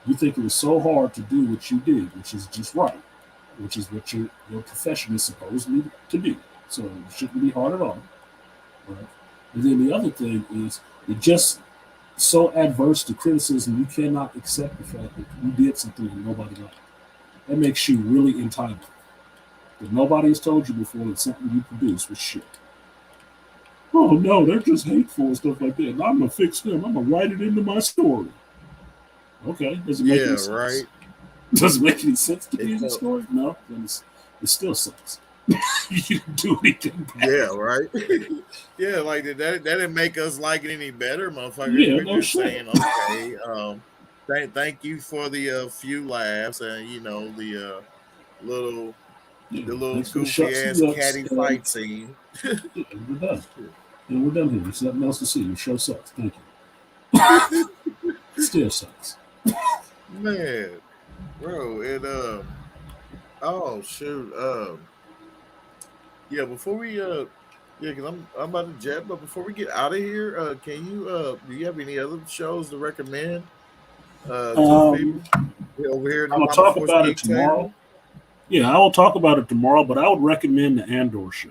You think it was so hard to do what you did, which is just right, which is what your profession is supposedly to be. So it shouldn't be hard at all. Right? And then the other thing is it just so adverse to criticism, you cannot accept the fact that you did something that nobody liked. That makes you really entitled. But nobody has told you before that something you produce was shit. Oh no, they're just hateful and stuff like that. And I'm gonna fix them. I'm gonna write it into my story. Okay, does it make any sense? Right. Does it make any sense to be in the story? No, then it still sucks. You didn't do anything bad. Yeah, right. Yeah, like that didn't make us like it any better, motherfucker. Yeah, We're no just shit. saying, okay, thank you for the few laughs and the little Thanks for the goofy shucks ass and yucks, catty fight scene. Yeah, we're done. And we're done here. There's nothing else to see. Your show sucks. Thank you. Still sucks. Man, bro, oh shoot, yeah. Before we yeah, because I'm about to jet, but before we get out of here, can you do you have any other shows to recommend to the people over here? I'm gonna talk about it tomorrow. Table? Yeah, I will talk about it tomorrow, but I would recommend the Andor show.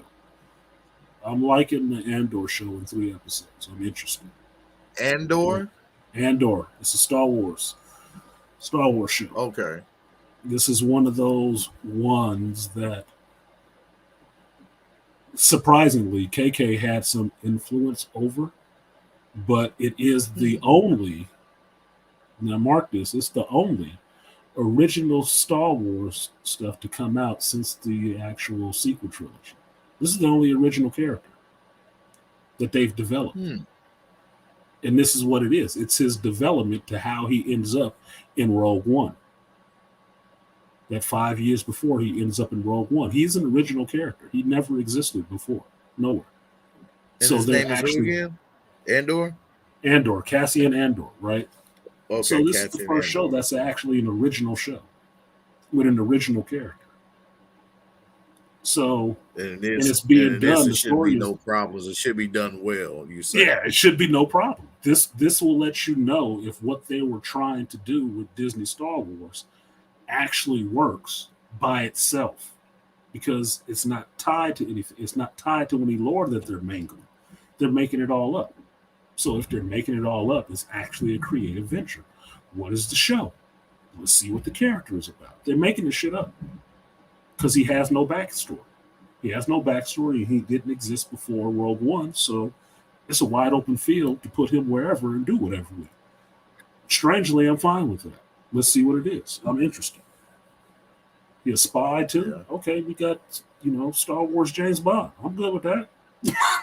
I'm liking the Andor show in 3 episodes. I'm interested. Andor? Andor. It's a Star Wars show. Okay. This is one of those ones that surprisingly KK had some influence over, but it is the only, now mark this, it's the only original Star Wars stuff to come out since the actual sequel trilogy. This is the only original character that they've developed. And this is what it is. It's his development to how he ends up in Rogue One. That 5 years before he ends up in Rogue One. He's an original character. He never existed before. Nowhere. And so his name is who again? Andor? Andor. Cassian Andor, right? Okay, so this is the first show that's actually an original show with an original character. So and it's being done. The story should be no problems. It should be done well. You say, yeah, it should be no problem. This will let you know if what they were trying to do with Disney Star Wars actually works by itself, because it's not tied to anything. It's not tied to any lore that they're mangling. They're making it all up. So if they're making it all up, it's actually a creative venture. What is the show? Let's see what the character is about. They're making this shit up because he has no backstory. He has no backstory. He didn't exist before Rogue One, so it's a wide open field to put him wherever and do whatever with. Strangely, I'm fine with that. Let's see what it is. I'm interested. He a spy too? Yeah. Okay, we got Star Wars James Bond. I'm good with that.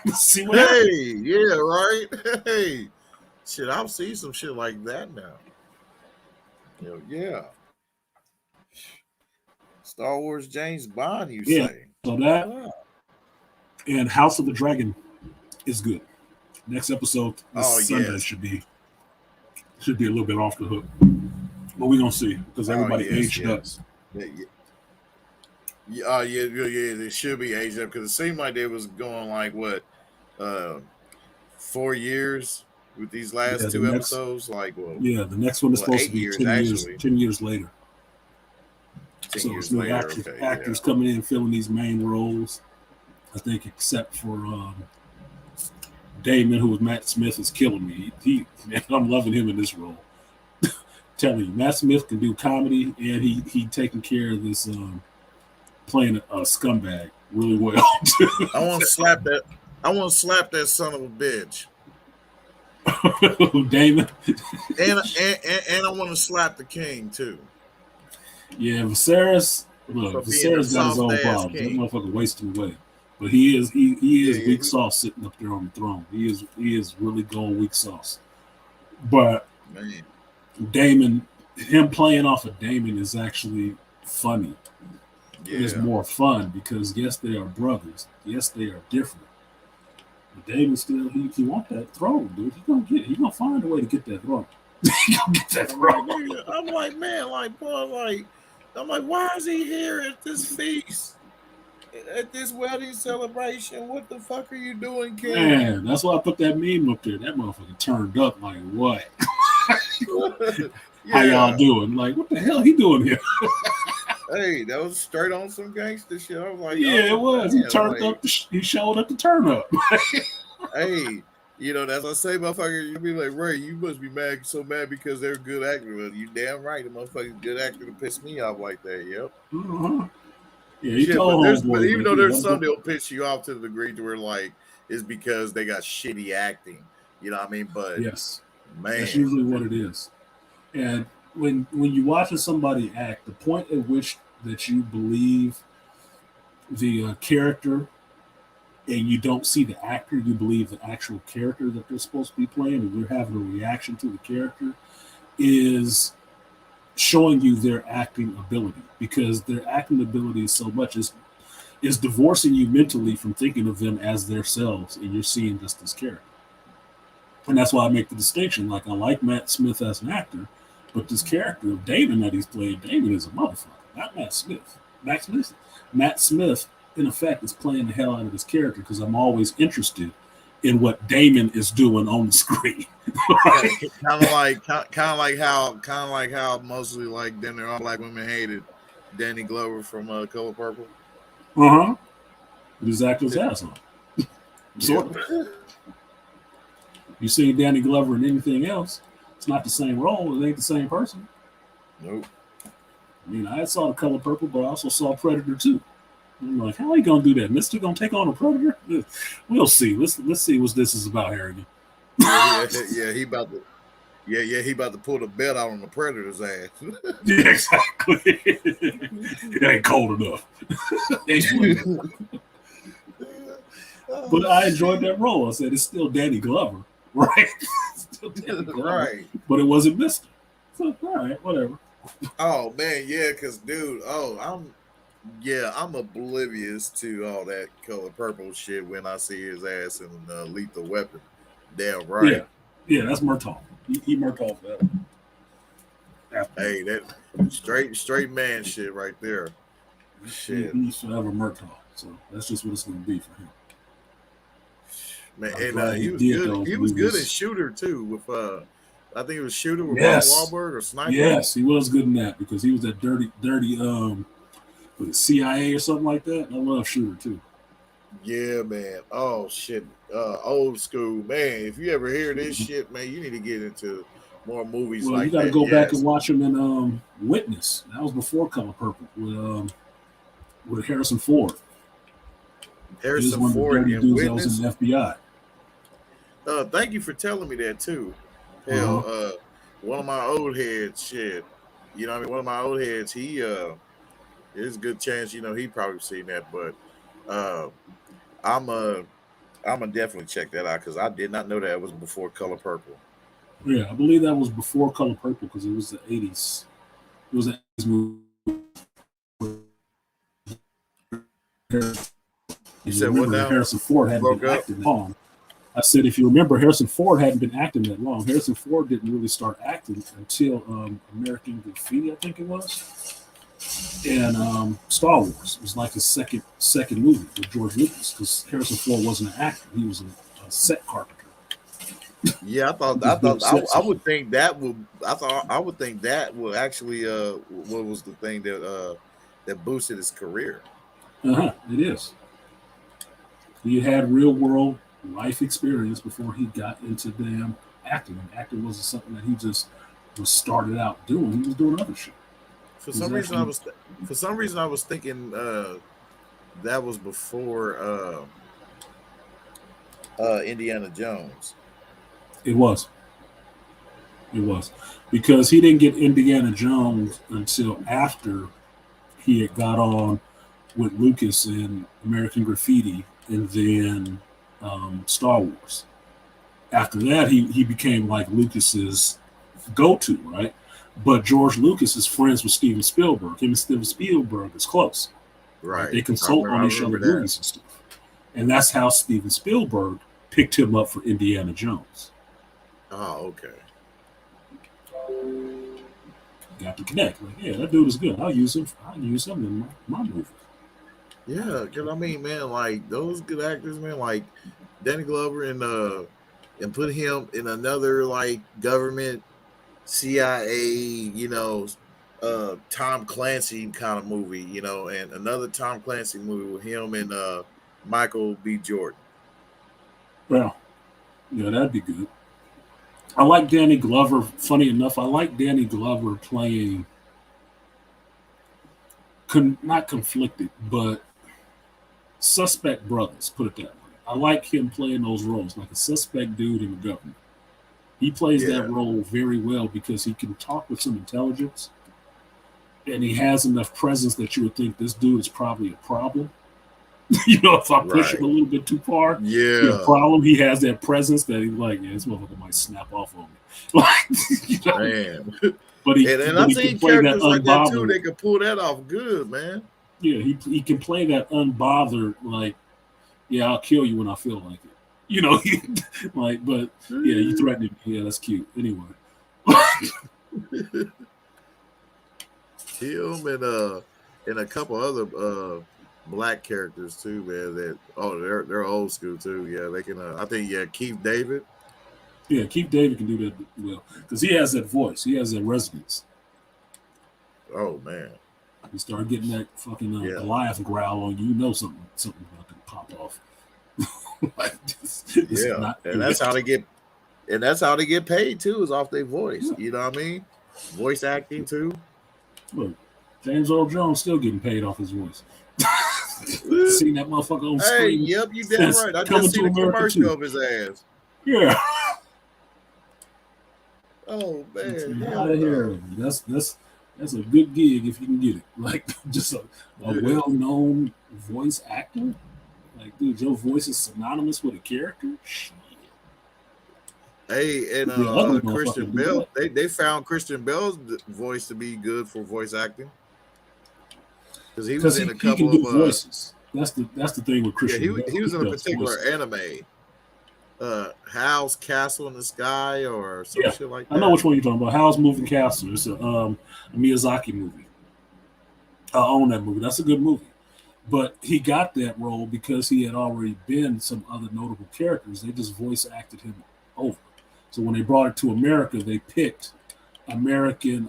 Let's see what happens. Yeah, right. Hey, shit, I'll see some shit like that now. Yeah. Star Wars James Bond, you say? So that and House of the Dragon is good. Next episode this Sunday should be a little bit off the hook, but we're gonna see because everybody aged up. Yeah, they should be aged up because it seemed like they was going like 4 years with these last 2 episodes. The next one is supposed to be 10 years later. So it's new actors coming in filling these main roles. I think except for Damon, who was Matt Smith, is killing me. Man, I'm loving him in this role. Telling you, Matt Smith can do comedy, and he taking care of this playing a scumbag really well. I want to slap that. I want to slap that son of a bitch. Damon. and I want to slap the king too. Yeah, Viserys got his own problems. That motherfucker wasting away. But he is weak sauce sitting up there on the throne. He is really going weak sauce. But Damon, him playing off of Damon is actually funny. Yeah. It is more fun because yes, they are brothers. Yes, they are different. But Damon still he want that throne, dude. He gonna find a way to get that throne. He gonna get that throne. I'm like, man, I'm like, why is he here at this feast? At this wedding celebration? What the fuck are you doing, kid? Man, that's why I put that meme up there. That motherfucker turned up like what? How y'all Yeah. doing? Like, what the hell he doing here? Hey, that was straight on some gangster shit. I was like, Yeah, it oh was. He man, turned like, up. He showed up to turn up. hey, that's what I say, motherfucker. You be like, Ray, you must be mad, so mad because they're a good actor. Well, you damn right, the motherfucker's good actor to piss me off like that. Yep. Uh-huh. Yeah, he Shit, but told but homeboy, even like, though yeah, there's I'm some going. that'll piss you off to the degree to where like it's because they got shitty acting. You know what I mean? But Yes, that's man, usually what it is. And when you watching somebody act, the point at which that you believe the character and you don't see the actor, you believe the actual character that they're supposed to be playing, and you're having a reaction to the character, is showing you their acting ability, because their acting ability is so much is divorcing you mentally from thinking of them as themselves, and you're seeing just this character. And that's why I make the distinction. Like, I like Matt Smith as an actor, but this character of Damon that he's playing, Damon is a motherfucker, not Matt Smith. Matt Smith, in effect, is playing the hell out of this character because I'm always interested in what Damon is doing on the screen. kind of like how mostly like then all black women hated Danny Glover from Color Purple. Uh-huh. He's acting his ass off. Sort Yep. of. You see Danny Glover in anything else, it's not the same role. It ain't the same person. Nope. I mean, I saw The Color Purple, but I also saw Predator too. I'm like, how are you gonna do that? Mister gonna take on a predator? We'll see. Let's see what this is about, Harrigan. He about to. He about to pull the belt out on the predator's ass. Yeah, exactly. It ain't cold enough. But I enjoyed that role. I said it's still Danny Glover, right? Still Danny Glover, right. But it wasn't Mister. So, all right, whatever. Oh man, yeah, cause dude, I'm oblivious to all that Color Purple shit when I see his ass in Lethal Weapon. Damn right. Yeah, that's Murtaugh. He Murtaugh for that one. Hey, that straight man shit right there. Shit, He's forever Murtaugh. So that's just what it's going to be for him. man, I'm and glad he was did good. those He was good in movies. Shooter too. With I think it was Shooter with Mark Yes, Wahlberg or Sniper. yes, he was good in that because he was that dirty, with the CIA or something like that. I love Shooter too. Yeah, man. Oh shit. Old school, man. If you ever hear this shit, man, you need to get into more movies Well, you like got to that. go back and Yes. watch him in Witness. That was before Color Purple with Harrison Ford. He was Harrison one of the Ford dirty in dudes that was in Witness. the FBI. Thank you for telling me that too. Uh-huh. Hell, one of my old heads, shit. You know what I mean? One of my old heads, there's a good chance, he probably seen that, but uh I'm gonna definitely check that out because I did not know that it was before Color Purple. Yeah, I believe that was before Color Purple because it was the 80s. It was an 80s movie. You And you said what remember now? Harrison Ford You hadn't broke been up? acting that long. I said, if you remember, Harrison Ford hadn't been acting that long. Harrison Ford didn't really start acting until American Graffiti, I think it was, and Star Wars. It was like his second movie with George Lucas because Harrison Ford wasn't an actor; he was a set carpenter. Yeah, I would think that would I would think that would actually what was the thing that boosted his career. It is. He had real world life experience before he got into damn acting. And acting wasn't something that he just was started out doing. He was doing other shit. For He was some reason actually I was thinking that was before Indiana Jones. It was. It was because he didn't get Indiana Jones until after he had got on with Lucas in American Graffiti and then Star Wars. After that, he became like Lucas's go-to, right? But George Lucas is friends with Steven Spielberg. Him and Steven Spielberg is close, right? They Right. consult I on each remember other that. movies and stuff, and that's how Steven Spielberg picked him up for Indiana Jones. Oh, okay. Got to connect. Like, yeah, that dude is good. I'll use him. I'll use him in my movie. Yeah, because I mean, man, like those good actors, man, like Danny Glover and put him in another like government CIA, Tom Clancy kind of movie, and another Tom Clancy movie with him and Michael B. Jordan. Well, yeah, that'd be good. I like Danny Glover. Funny enough, I like Danny Glover playing not conflicted, but suspect brothers. Put it that way. I like him playing those roles, like a suspect dude in the government. He plays that Yeah, role very well because he can talk with some intelligence, and he has enough presence that you would think this dude is probably a problem. If I push him right. a little bit too far, he a Yeah, problem. He has that presence that he's like, yeah, this motherfucker might snap off on me. Like, man. but he And but I've he can seen play that characters like that too. unbothered. They could pull that off good, man. Yeah, he can play that unbothered, like, yeah, I'll kill you when I feel like it. Like, but yeah, you threatened me. Yeah, that's cute. Anyway. Him and a couple other black characters too, man. They're old school too. Yeah, they can. I think Keith David. Yeah, Keith David can do that well because he has that voice. He has that resonance. Oh man, You start getting that fucking yeah, Goliath growl on you, something about to pop off. Like, this is yeah. not And good. that's how they get paid too, is off their voice. Yeah. You know what I mean? Voice acting too. Look, James Earl Jones still getting paid off his voice. Seeing that motherfucker on Hey, screen yep, you damn since right. I Coming just to seen a America commercial too. of his ass. Yeah, Oh man, out hell of here. no. That's a good gig if you can get it. Like, just a Yeah. well-known voice actor. Like, dude, your voice is synonymous with a character. Shit. Hey, and The ugly motherfucker to Christian do Bell, that. they found Christian Bell's voice to be good for voice acting because he was Because in a he can couple do of voices. That's the thing with yeah, Christian Bale. he was He in a does particular voices. anime, Howl's Castle in the Sky or some Yeah, shit like I know that. which one you're talking about. Howl's Moving Castle. It's a Miyazaki movie. I own that movie. That's a good movie. But he got that role because he had already been some other notable characters. They just voice acted him over. So when they brought it to America, they picked American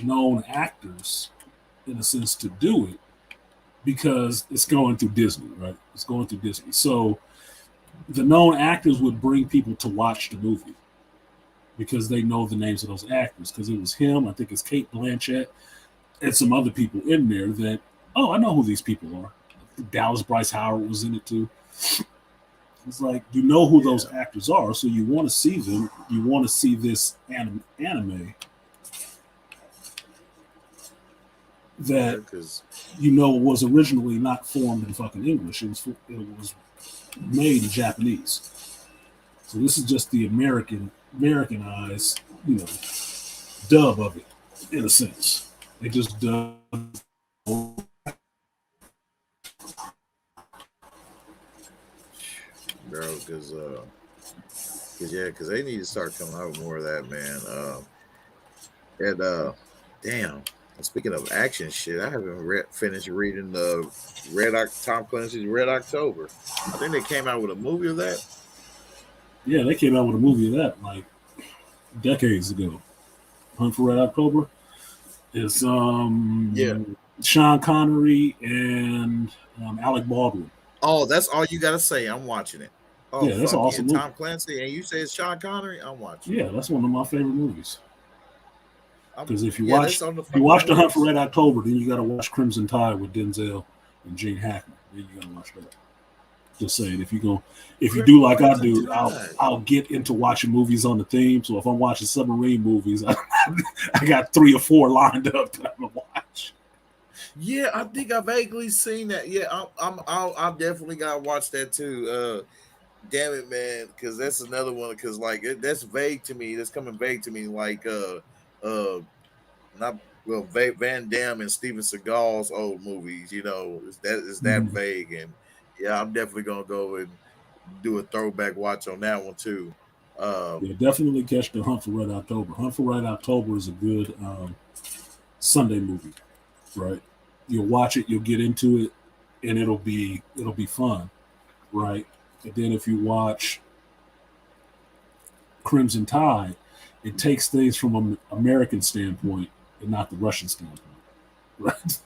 known actors, in a sense, to do it because it's going through Disney, right? It's going through Disney. So the known actors would bring people to watch the movie because they know the names of those actors. Because it was him, I think it's Kate Blanchett, and some other people in there that, oh, I know who these people are. Dallas Bryce Howard was in it too. It's like, you know who those Yeah, actors are, so you want to see them. You want to see this anime yeah, that because was originally not formed in fucking English. It was made in Japanese. So this is just the Americanized, dub of it, in a sense. They just dub. bro, because they need to start coming out with more of that, man. And damn. Speaking of action shit, I haven't finished reading the Tom Clancy's Red October. I think they came out with a movie of that. Yeah, they came out with a movie of that like decades ago. Hunt for Red October. It's Yeah. Sean Connery and Alec Baldwin. Oh, that's all you gotta say. I'm watching it. Oh Yeah, that's an fuck yeah, awesome movie. Tom Clancy, and you say it's Sean Connery. I'm watching it. Yeah, that's one of my favorite movies. Because if you Yeah, that's on the fucking watch The Hunt for list. Red October, then you got to watch Crimson Tide with Denzel and Gene Hackman. Then you got to watch that. Just saying, if you do like I Crimson do, Tide. I'll get into watching movies on the theme. So if I'm watching submarine movies, I got 3 or 4 lined up that I'm gonna watch. Yeah, I think I vaguely seen that. Yeah, I definitely gotta watch that too. Damn it, man, because that's another one. Because that's vague to me. That's coming vague to me. Like not well, Van Damme and Steven Seagal's old movies. Is that Mhm. vague? And yeah, I'm definitely gonna go and do a throwback watch on that one too. Yeah, definitely catch The Hunt for Red October. Hunt for Red October is a good Sunday movie, right? You'll watch it, you'll get into it, and it'll be fun, right? And then if you watch Crimson Tide, it takes things from an American standpoint and not the Russian standpoint. Right.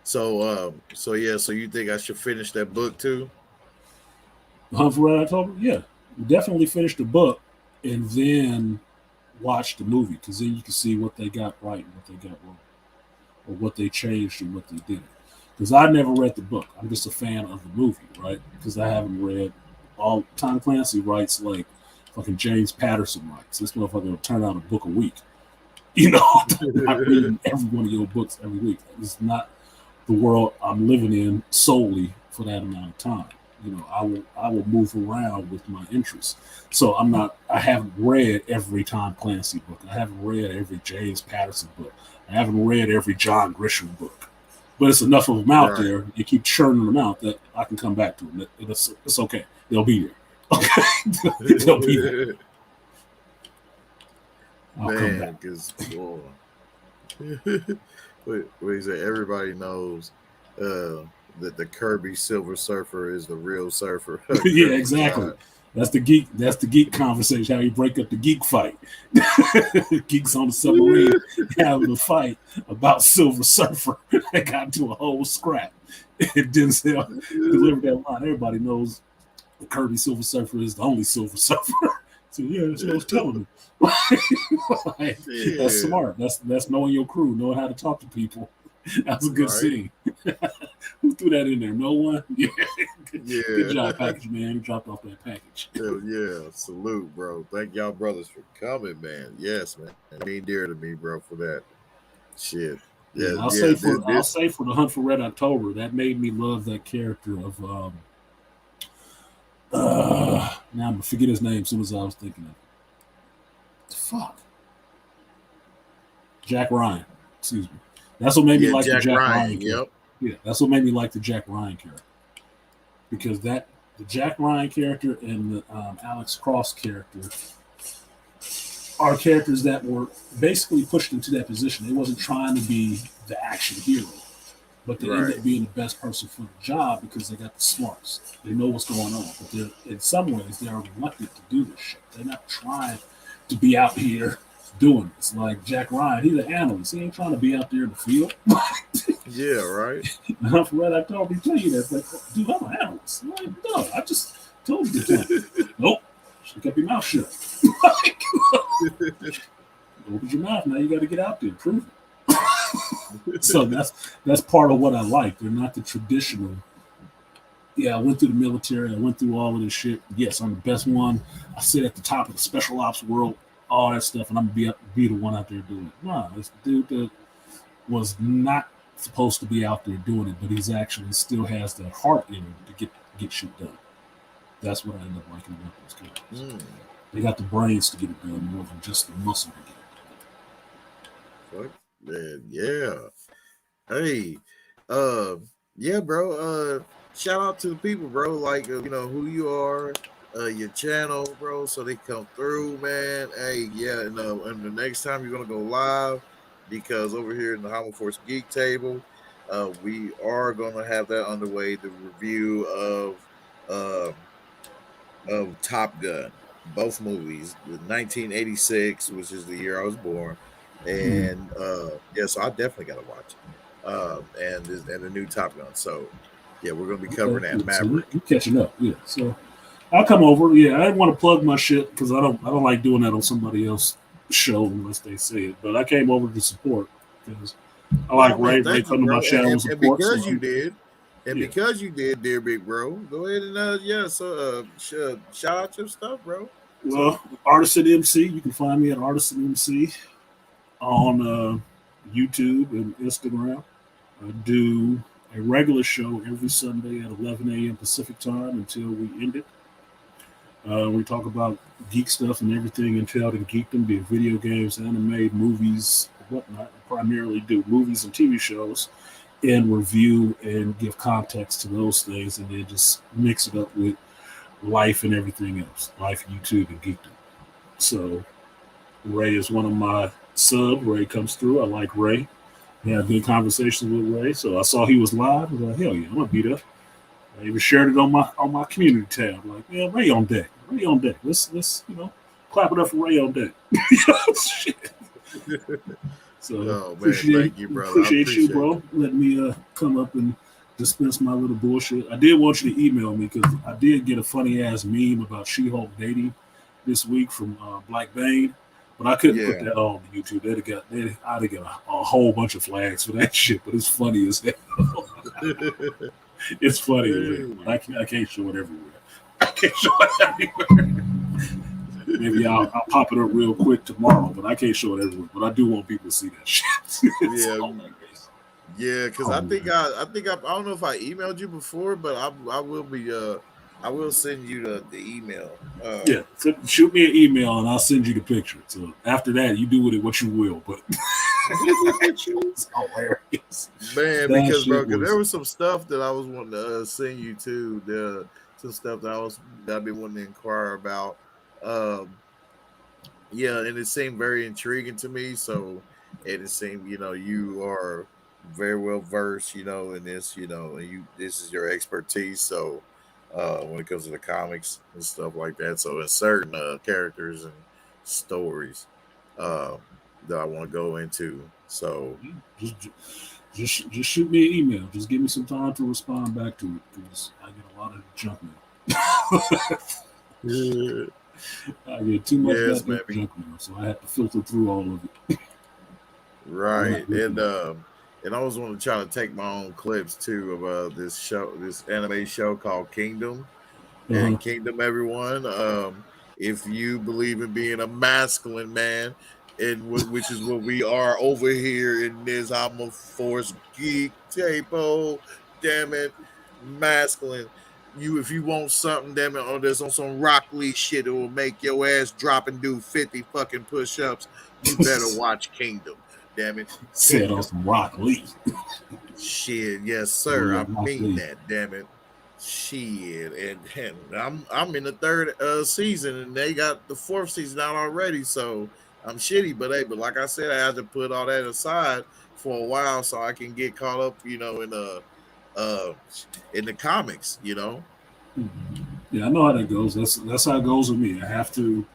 So yeah, so you think I should finish that book too? Hunt for Red October? Yeah. Definitely finish the book and then watch the movie, because then you can see what they got right and what they got wrong, or what they changed and what they didn't. Because I never read the book. I'm just a fan of the movie, right? Because I haven't read all. Tom Clancy writes like fucking James Patterson writes. This motherfucker will turn out a book a week. You know, I'm not reading every one of your books every week. It's not the world I'm living in solely for that amount of time. You know, I will move around with my interests. So I haven't read every Tom Clancy book. I haven't read every James Patterson book. I haven't read every John Grisham book. But it's enough of them out there. You keep churning them out that I can come back to them. It's okay. They'll be there. Okay, they'll be there. Man, because what he said, everybody knows that the Kirby Silver Surfer is the real surfer. Yeah, exactly. That's the geek conversation. How you break up the geek fight. Geeks on the submarine having a fight about Silver Surfer. They got into a whole scrap. And Denzel delivered that line. Everybody knows the Kirby Silver Surfer is the only Silver Surfer. So yeah, that's what I was telling me. That's smart. That's knowing your crew, knowing how to talk to people. That's a good scene. Who threw that in there? No one? Yeah. Good job, package man. You dropped off that package. Yeah, salute, bro. Thank y'all brothers for coming, man. Yes, man. It mean dear to me, bro, for that. Shit. Yeah, I'll say for the Hunt for Red October, that made me love that character of now I'm gonna forget his name as soon as I was thinking of it. Fuck. Jack Ryan. Excuse me. That's what made me like the Jack Ryan character. Yeah, that's what made me like the Jack Ryan character. Because the Jack Ryan character and the Alex Cross character are characters that were basically pushed into that position. They wasn't trying to be the action hero, but they ended up being the best person for the job because they got the smarts. They know what's going on. But in some ways, they're reluctant to do this shit. They're not trying to be out here doing this. Like Jack Ryan, he's an analyst. He ain't trying to be out there in the field. Yeah, right. Hunt for Red October, tell you that. Like, dude, I'm an analyst. I'm like, no, I just told you to. Nope. Should kept your mouth shut. Open your mouth. Now you got to get out there, prove it. So that's part of what I like. They're not the traditional. Yeah, I went through the military. I went through all of this shit. Yes, I'm the best one. I sit at the top of the special ops world, all that stuff, and I'm gonna be the one out there doing it. No, it's the dude that was not supposed to be out there doing it, but he's actually still has the heart in him to get shit done. That's what I end up liking about those characters. They got the brains to get it done more than just the muscle to get it Fuck, done. man, yeah. Hey, yeah, bro. Shout out to the people, bro. Like, you know who you are, your channel, bro. So they come through, man. Hey, yeah, and the next time you're gonna go live, because over here in the Homo Force Geek Table, we are gonna have that underway. The review of Top Gun, both movies, 1986, which is the year I was born, and yeah, so I definitely gotta watch it. And the new Top Gun. So yeah, we're gonna be covering that. Maverick. So you catching up, yeah. So I'll come over. Yeah, I didn't want to plug my shit because I don't like doing that on somebody else's show unless they say it. But I came over to support because I like Ray. Ray come to my channel and support. Because you did. And because you did, dear big bro, go ahead and shout out your stuff, bro. Well, Artisan MC, you can find me at Artisan MC on YouTube and Instagram. I do a regular show every Sunday at 11 a.m. Pacific time until we end it. We talk about geek stuff and everything entailed in geekdom, be it video games, anime, movies, whatnot. I primarily do movies and TV shows and review and give context to those things, and then just mix it up with life and everything else, life, YouTube, and geekdom. So Ray is one of my subs. Ray comes through. I like Ray. We had good conversations with Ray. So I saw he was live. I was like, hell yeah, I'm gonna be there. I even shared it on my community tab. Like, yeah, Ray on deck. Ray on deck. Let's Clap it up for Ray on deck. Shit. So Oh man, thank you, brother. Appreciate you, appreciate bro. Let me come up and dispense my little bullshit. I did want you to email me because I did get a funny ass meme about She-Hulk dating this week from Black Bane, but I couldn't put Yeah. that on YouTube. I'd have got a whole bunch of flags for that shit. But it's funny as hell. It's funny as hell. But I can't show it everywhere. I can't show it everywhere. Maybe I'll pop it up real quick tomorrow, but I can't show it everywhere. But I do want people to see that shit. Yeah. Yeah, because I think I don't know if I emailed you before, but I will be I will send you the email. Yeah, so shoot me an email and I'll send you the picture. So after that, you do with it what you will. But it's hilarious, man. Because bro, there was some stuff that I was wanting to send you to. Some stuff that I've been wanting to inquire about. Yeah, and it seemed very intriguing to me. So, and it seemed you are very well versed, in this, and this is your expertise. So, when it comes to the comics and stuff like that, so in certain characters and stories that I want to go into. So, just shoot me an email. Just give me some time to respond back to it because I get a lot of junk mail. I get too much junk mail, so I have to filter through all of it. Right, and I was want to try to take my own clips too of this anime show called Kingdom. And Kingdom, everyone, if you believe in being a masculine man, which is what we are over here in this I'm a Force geek tapo, damn it, masculine. If you want something, damn it, or there's on some Rock Lee shit that will make your ass drop and do 50 fucking push-ups, you better watch Kingdom. Damn it. Said on some Rock Lee. Shit, yes, sir. I mean that, damn it. Shit. And I'm in the third season and they got the fourth season out already. So I'm shitty, but like I said, I had to put all that aside for a while so I can get caught up, in the comics, Mm-hmm. Yeah, I know how that goes. That's how it goes with me. I have to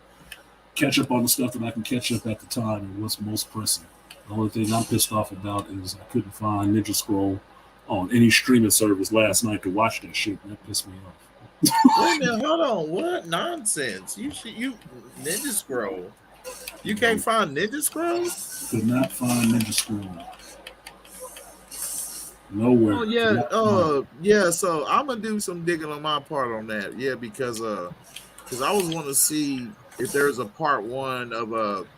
catch up on the stuff that I can catch up at the time and what's most pressing. The only thing I'm pissed off about is I couldn't find Ninja Scroll on any streaming service last night to watch that shit. That pissed me off. Wait a minute, hold on. What nonsense? You Ninja Scroll. You can't find Ninja Scroll? Could not find Ninja Scroll. Nowhere. Oh yeah, yeah. So I'm gonna do some digging on my part on that. Yeah, because I was wanting to see if there's a part one of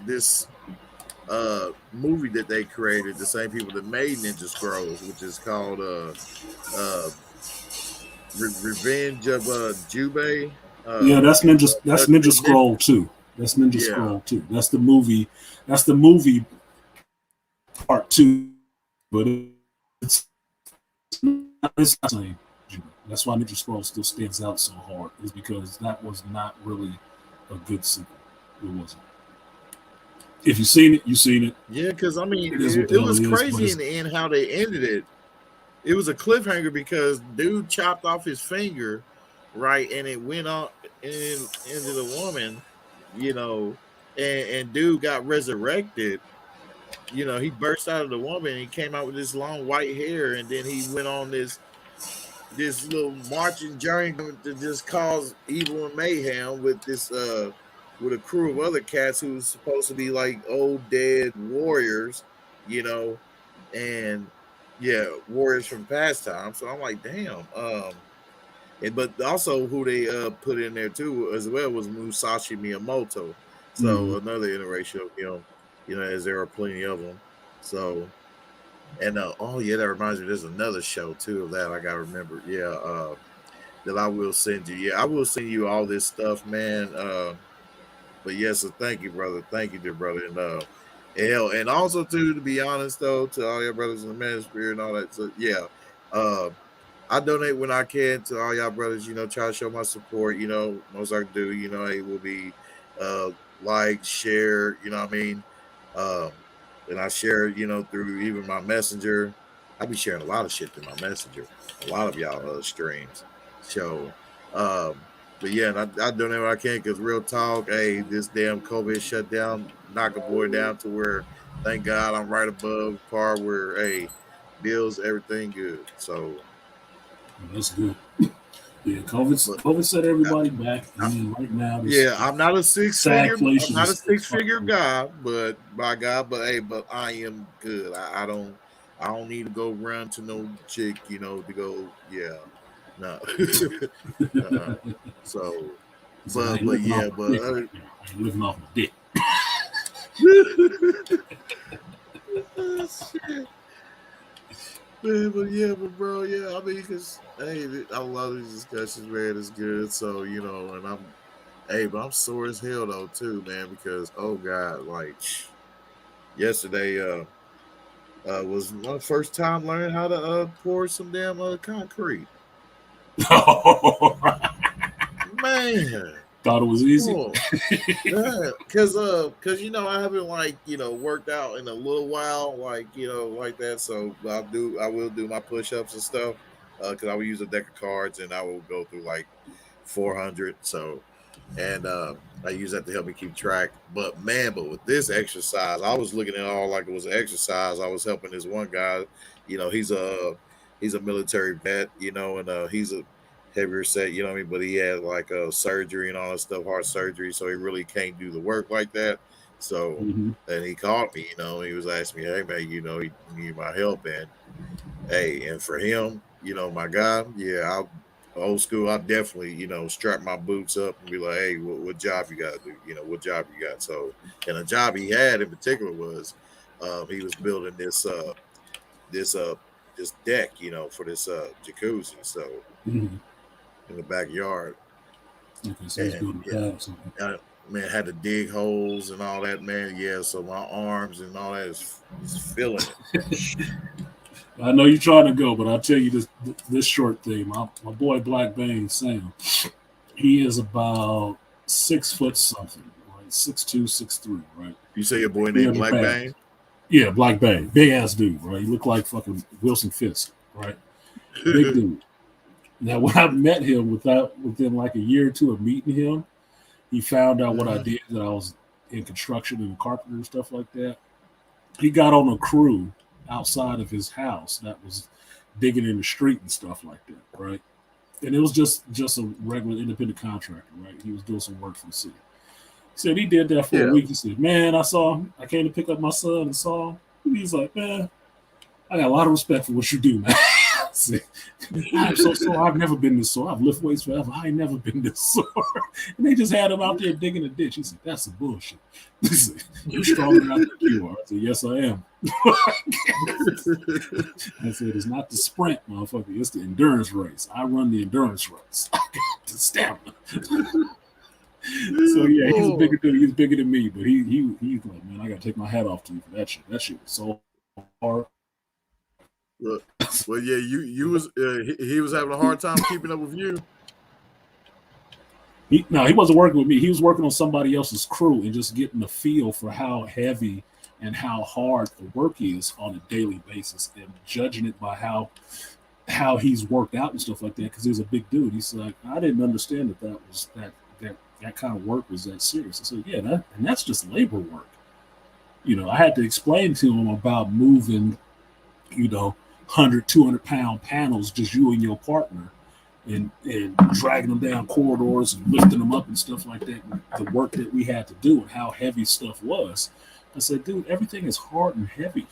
this movie that they created, the same people that made Ninja Scrolls, which is called Revenge of Jubei. Yeah, that's Ninja Scroll 2. That's Ninja Scroll 2. That's the movie. That's the movie part 2, but it's not the same. That's why Ninja Scroll still stands out so hard, is because that was not really a good sequel. It wasn't. If you've seen it, you've seen it. Yeah, because I mean, it was crazy in the end how they ended it. It was a cliffhanger because dude chopped off his finger, right, and it went on into the woman, and dude got resurrected. He burst out of the woman and he came out with this long white hair, and then he went on this little marching journey to just cause evil and mayhem with this with a crew of other cats who was supposed to be like old dead warriors, and warriors from past time. So I'm like, damn. But also who they put in there too as well was Musashi Miyamoto. So another iteration of him, as there are plenty of them. So, and that reminds me, there's another show too of that I gotta remember. Yeah, that I will send you. Yeah, I will send you all this stuff, man. But yes, so thank you, brother. Thank you, dear brother. And also too, to be honest though, to all your brothers in the manosphere and all that. So yeah, I donate when I can to all y'all brothers. Try to show my support. Most I can do. It will be like, share. You know what I mean? And I share. Through even my messenger. I be sharing a lot of shit through my messenger. A lot of y'all streams. So. But yeah, I don't know what I can because real talk, hey, this damn COVID shut down, knock a boy down to where, thank God, I'm right above par where, hey, bills, everything good. So, That's good. Yeah, but COVID set I, everybody back, I, and then right now this yeah, I'm not a six figure, I'm stagflation not a is six fucking figure with guy, but by God, but hey, but I am good. I don't need to go run to no chick, to go, yeah, no, uh-uh. me. So, He said, I ain't but living off yeah, my but dick right now. I ain't living off my dick. oh, shit. Man, but yeah, but bro, yeah, I mean, because hey, I love these discussions, man. It's good, so and hey, but I'm sore as hell though too, man, because oh god, like yesterday, was my first time learning how to pour some damn concrete, man. Thought it was easy. Oh, yeah, cause I haven't worked out in a little while, like that. So I will do my push ups and stuff, cause I will use a deck of cards and I will go through like 400. So and I use that to help me keep track. But man, but with this exercise, I was looking at it all like it was an exercise. I was helping this one guy, he's a military vet, and he's a heavier set, you know what I mean? But he had like surgery and all that stuff, heart surgery, so he really can't do the work like that. So Mm-hmm. and he called me, he was asking me, hey man, he need my help. And hey, and for him, my guy, yeah, old school, I definitely, strap my boots up and be like, hey, what job you got to do? What job you got? So, and a job he had in particular was, he was building this, this deck, for this, jacuzzi. So Mm-hmm. in the backyard, Okay, so he's and building a yeah, pad or something. man, had to dig holes and all that, man. Yeah. So my arms and all that is feeling it. I know you're trying to go, but I'll tell you this short thing. My boy Black Bane Sam, he is about 6 foot something, right? 6'2", 6'3", right? You say your boy named 300 Black pounds. Bang? Yeah, Black Bane, big ass dude, right? He looked like fucking Wilson Fisk, right? Big dude. Now, when I met him, within like a year or two of meeting him, he found out what I did, that I was in construction and carpenter and stuff like that. He got on a crew outside of his house that was digging in the street and stuff like that, right? And it was just a regular independent contractor, right? He was doing some work for the city. He said he did that for a Yeah. week. He said, man, I came to pick up my son and saw him. He's like, man, I got a lot of respect for what you do, man. I'm so sore. I've never been this sore. I've lifted weights forever. I ain't never been this sore. And they just had him out there digging a ditch. He said, that's some bullshit. He said, you're stronger than I think you are. I said, yes, I am. I said, it's not the sprint, motherfucker. It's the endurance race. I run the endurance race. I got the stamina. So yeah, he's a bigger dude. He's bigger than me, but he's like, man, I gotta take my hat off to you for that shit. That shit was so hard. Well, yeah, you was he was having a hard time keeping up with you. He wasn't working with me. He was working on somebody else's crew and just getting the feel for how heavy and how hard the work is on a daily basis, and judging it by how he's worked out and stuff like that. Because he's a big dude. He's like, I didn't understand that kind of work was that serious. I said, yeah, and that's just labor work. I had to explain to him about moving, 100, 200-pound panels, just you and your partner, and dragging them down corridors and lifting them up and stuff like that. And the work that we had to do and how heavy stuff was. I said, dude, everything is hard and heavy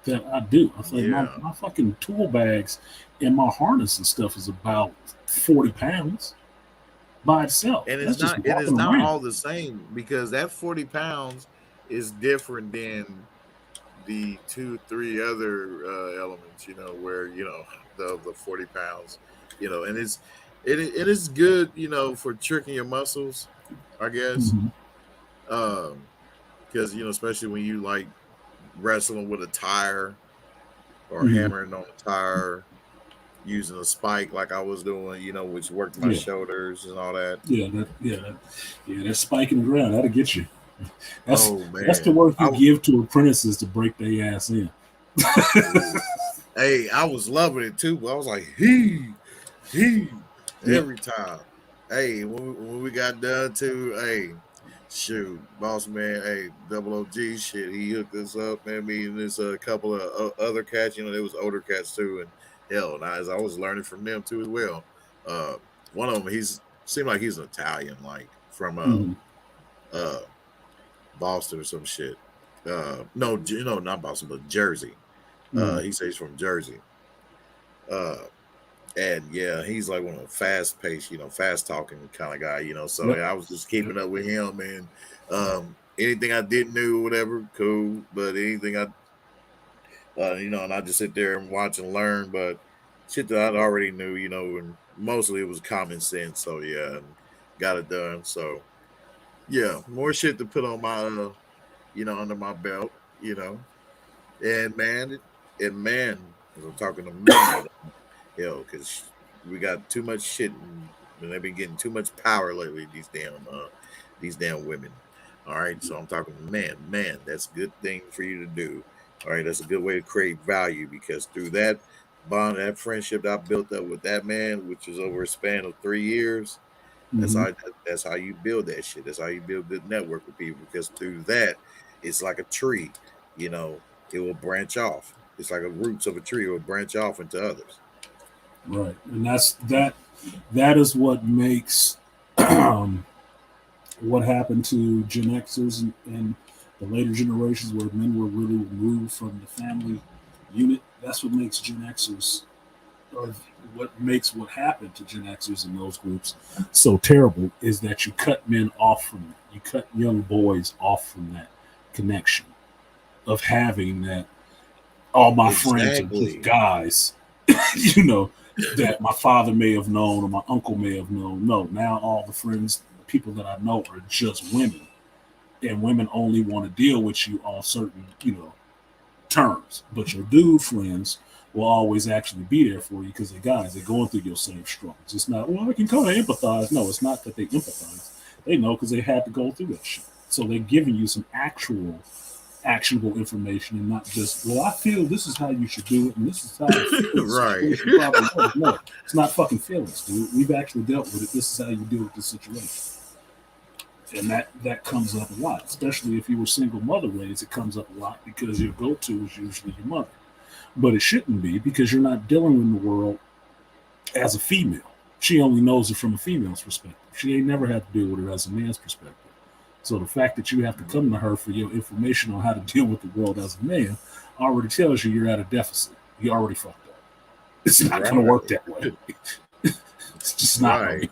that I do. I said, my fucking tool bags and my harness and stuff is about 40 pounds by itself. And it's not all the same, because that 40 pounds is different than the 2-3 other elements, where the 40 pounds, and it is good, for tricking your muscles, I guess. Mm-hmm. Because especially when you like wrestling with a tire or Mm-hmm. hammering on a tire, using a spike like I was doing, which worked my shoulders and all that. That spike in the ground, that'll get you. That's the work you give to apprentices to break their ass in. Hey, I was loving it too, but I was like, every time. Hey, when we got done too, hey, shoot, boss man, hey, double OG shit, he hooked us up, man. Me and this couple of other cats, you know, there was older cats too, and hell, and I was learning from them too as well. Uh, one of them, he's seemed like he's an Italian, like from Mhm. uh Boston or some shit. No, not Boston, but Jersey. Mhm. He says he's from Jersey. Uh, and yeah, he's like one of the fast paced, fast talking kind of guy, So Yep. yeah, I was just Yep. keeping up with him, and anything I didn't know, whatever, cool. But anything and I just sit there and watch and learn. But shit that I already knew, and mostly it was common sense. So yeah, and got it done. So yeah, more shit to put on my, under my belt, and man, as I'm talking to man. Because we got too much shit, and they've been getting too much power lately. These damn women. All right, so I'm talking, man, that's a good thing for you to do. All right, that's a good way to create value because through that bond, that friendship that I built up with that man, which was over a span of 3 years, that's Mhm. how that's how you build that shit. That's how you build good network with people because through that, it's like a tree. You know, it will branch off. It's like the roots of a tree. It will branch off into others. Right, and that is what makes what happened to Gen Xers and the later generations where men were really removed from the family unit. That's what makes Gen Xers, or what makes what happened to Gen Xers in those groups so terrible is that you cut men off from it. You cut young boys off from that connection of having that all my friends are just Exactly. guys, you know, that my father may have known or my uncle may have known. No, now all the friends, people that I know are just women. And women only want to deal with you on certain, terms. But your dude friends will always actually be there for you because they're guys. They're going through your same struggles. It's not, well, I can kind of empathize. No, it's not that they empathize. They know because they had to go through that shit. So they're giving you some actual actionable information and not just, well, I feel this is how you should do it and this is how I feel the Right. situation probably was. No, it's not fucking feelings, dude. We've actually dealt with it. This is how you deal with this situation. And that comes up a lot, especially if you were single mother raised. It comes up a lot because your go-to is usually your mother, but it shouldn't be because you're not dealing in the world as a female. She only knows it from a female's perspective. She ain't never had to deal with it as a man's perspective. So the fact that you have to come to her for your information on how to deal with the world as a man already tells you you're at a deficit. You already fucked up. It's not going to work Right. that way. It's just not. Right.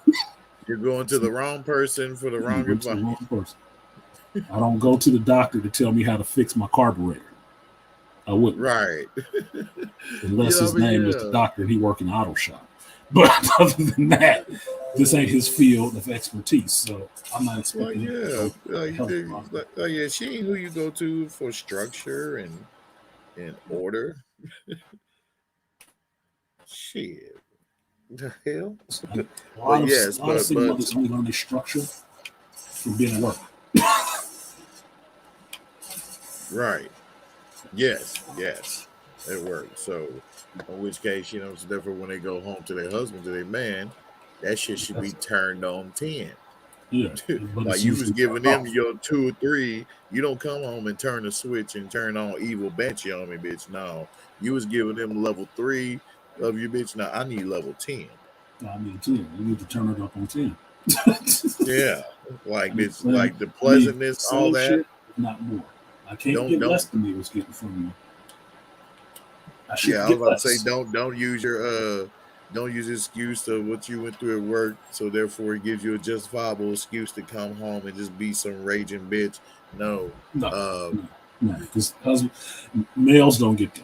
You're going to the wrong person for the You wrong went to the advice. wrong person. I don't go to the doctor to tell me how to fix my carburetor. I wouldn't, Right. unless his But name is the yeah. doctor and he work in an auto shop. But other than that, this ain't his field of expertise. So I'm not Well, expecting him to yeah. go help my Yeah, she ain't who you go to for structure and order. Shit. The hell? A But lot of yes, a lot of but single but mothers only learn their structure from being at work. right. Yes. It works. So in which case, so therefore when they go home to their husband, to their man, that shit should be That's, turned on 10. yeah, but Like it's you was usually giving turned them off. your 2 or 3. You don't come home and turn the switch and turn on evil Banshee on me, bitch. No. You was giving them level 3 of you, bitch. Now I need level 10. I mean, 10. You need to turn it up on 10. Yeah. Like bitch, I like the need pleasantness, all same that. shit, if not more. I can't Don't get less don't than they was getting from you. I Yeah, shouldn't I was get about to say less. don't use excuse of what you went through at work, so therefore it gives you a justifiable excuse to come home and just be some raging bitch. No. No, Uh no, no. Because males don't get that.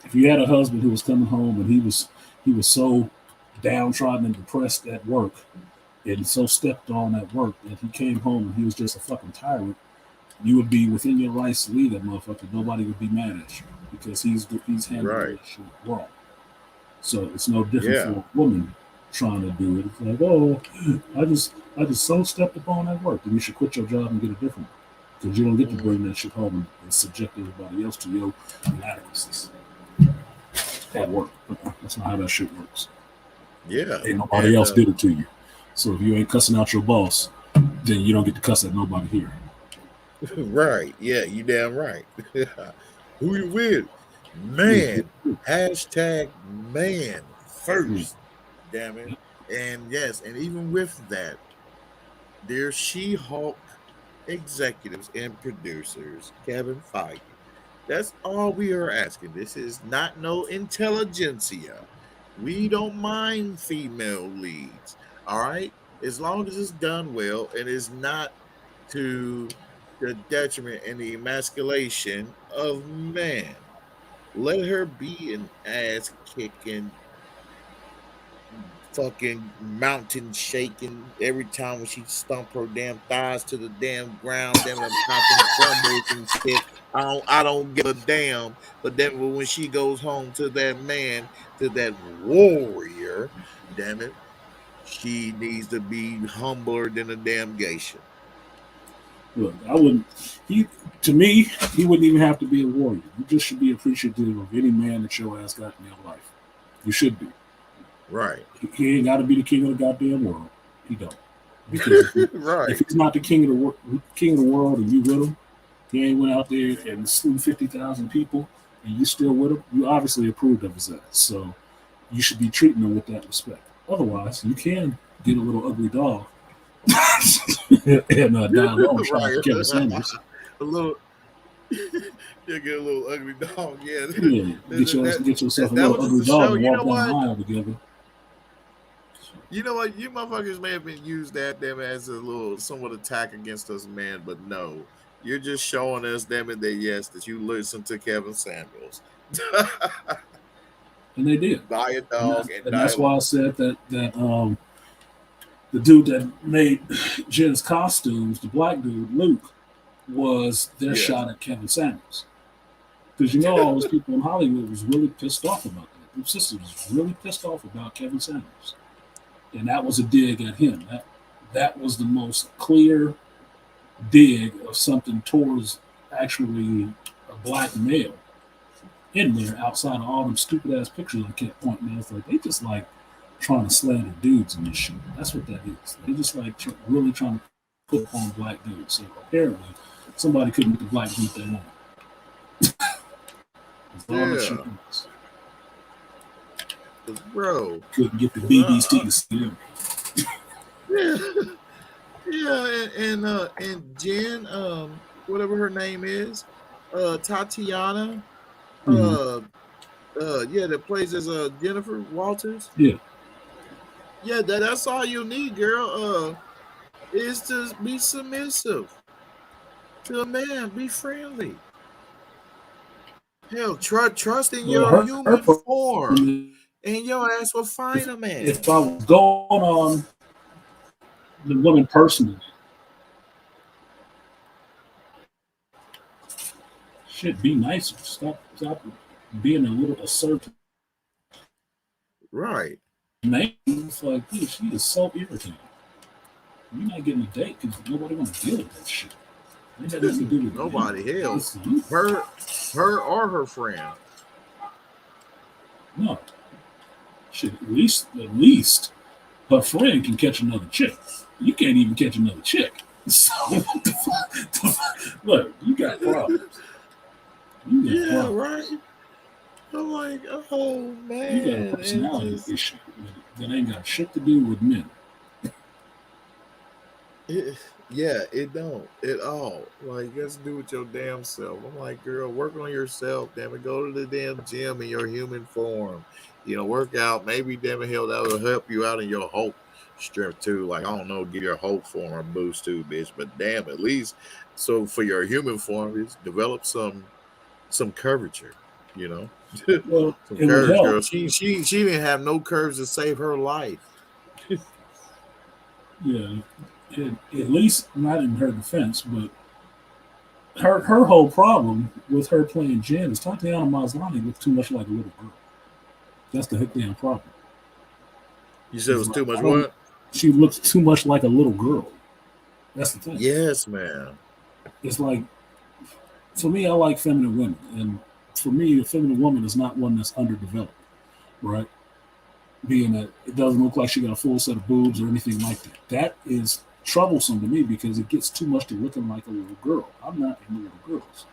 If you had a husband who was coming home and he was so downtrodden and depressed at work and so stepped on at work that he came home and he was just a fucking tyrant, you would be within your rights to leave that motherfucker. Nobody would be mad at you because he's handling right. that shit wrong. So it's no different Yeah. for a woman trying to do it. It's like, oh, I just so stepped upon at work, then you should quit your job and get a different one because you don't get to Mhm. bring that shit home and subject everybody else to your inadequacies at work. That's not how that shit works. Yeah. Ain't nobody And else did it to you. So if you ain't cussing out your boss, then you don't get to cuss at nobody here. Right. Yeah, you damn right. Who you with? Man. Hashtag man first. Damn it. And yes, and even with that, their She-Hulk executives and producers, Kevin Feige. That's all we are asking. This is not no intelligentsia. We don't mind female leads. All right. As long as it's done well and is not to the detriment and the emasculation of man. Let her be an ass kicking, fucking mountain shaking every time when she stomp her damn thighs to the damn ground, damn it, popping crumbles and shit. I don't give a damn. But then when she goes home to that man, to that warrior, damn it, she needs to be humbler than a damn geisha. Look, I wouldn't. To me, he wouldn't even have to be a warrior. You just should be appreciative of any man that your ass got in your life. You should be. Right. He ain't got to be the king of the goddamn world. He don't. Because right. If he's not the king of the world, and you with him, he ain't went out there and slew 50,000 people, and you still with him. You obviously approved of his ass. So you should be treating him with that respect. Otherwise, you can get a little ugly dog. And down low, right. Kevin Sanders. A little, you get a little ugly dog. Yeah, get yourself a little ugly dog and walk down the aisle together. You know what? You motherfuckers may have been used that them as a little somewhat attack against us, man. But no, you're just showing us, damn it, that you listen to Kevin Samuels. And they did. Buy a dog, and that's why I said that the dude that made Jen's costumes, the black dude, Luke, was their shot at Kevin Samuels. Because all those people in Hollywood was really pissed off about that. The sister was really pissed off about Kevin Samuels. And that was a dig at him. That was the most clear dig of something towards actually a black male in there outside of all them stupid ass pictures I kept pointing out. It's like they just like trying to slander dudes in this shit. That's what that is. They just like really trying to put on black dudes. So apparently somebody couldn't get the black dude they want. Bro, couldn't get the BBC to see him. And Jen, whatever her name is, Tatiana, that plays as Jennifer Walters. Yeah, that's all you need, girl. Is to be submissive to a man, be friendly. Hell, trust in your human form. And your ass will find a man. If I was going on the woman personally, shit, be nicer. Stop being a little assertive. Right. Man, it's like, dude, she is so irritating. You're not getting a date because nobody wants to deal with that shit. It had nothing to do with nobody. Hell, her or her friend. No. Shit, at least her friend can catch another chick. You can't even catch another chick. So what the fuck? Look, you got problems. Right. I'm like, oh man. You got a personality issue that ain't got shit to do with men. It don't at all. Like, just do it your damn self. I'm like, girl, work on yourself. Damn it, go to the damn gym in your human form. Work out. Maybe, damn it, hell, that will help you out in your Hulk strength too. Like, I don't know, give your Hulk form a boost too, bitch. But damn, at least so for your human form, is develop some curvature. Well, some curves, girl. She didn't have no curves to save her life. Yeah. At least not in her defense, but her whole problem with her playing Jen is Tatiana Maslany looked too much like a little girl. That's the damn problem. You said it was too much what? She looks too much like a little girl. That's the thing. Yes, man. It's like, for me, I like feminine women. And for me, a feminine woman is not one that's underdeveloped, right? being that it doesn't look like she got a full set of boobs or anything like that. That is troublesome to me because it gets too much to looking like a little girl. I'm not into little girls.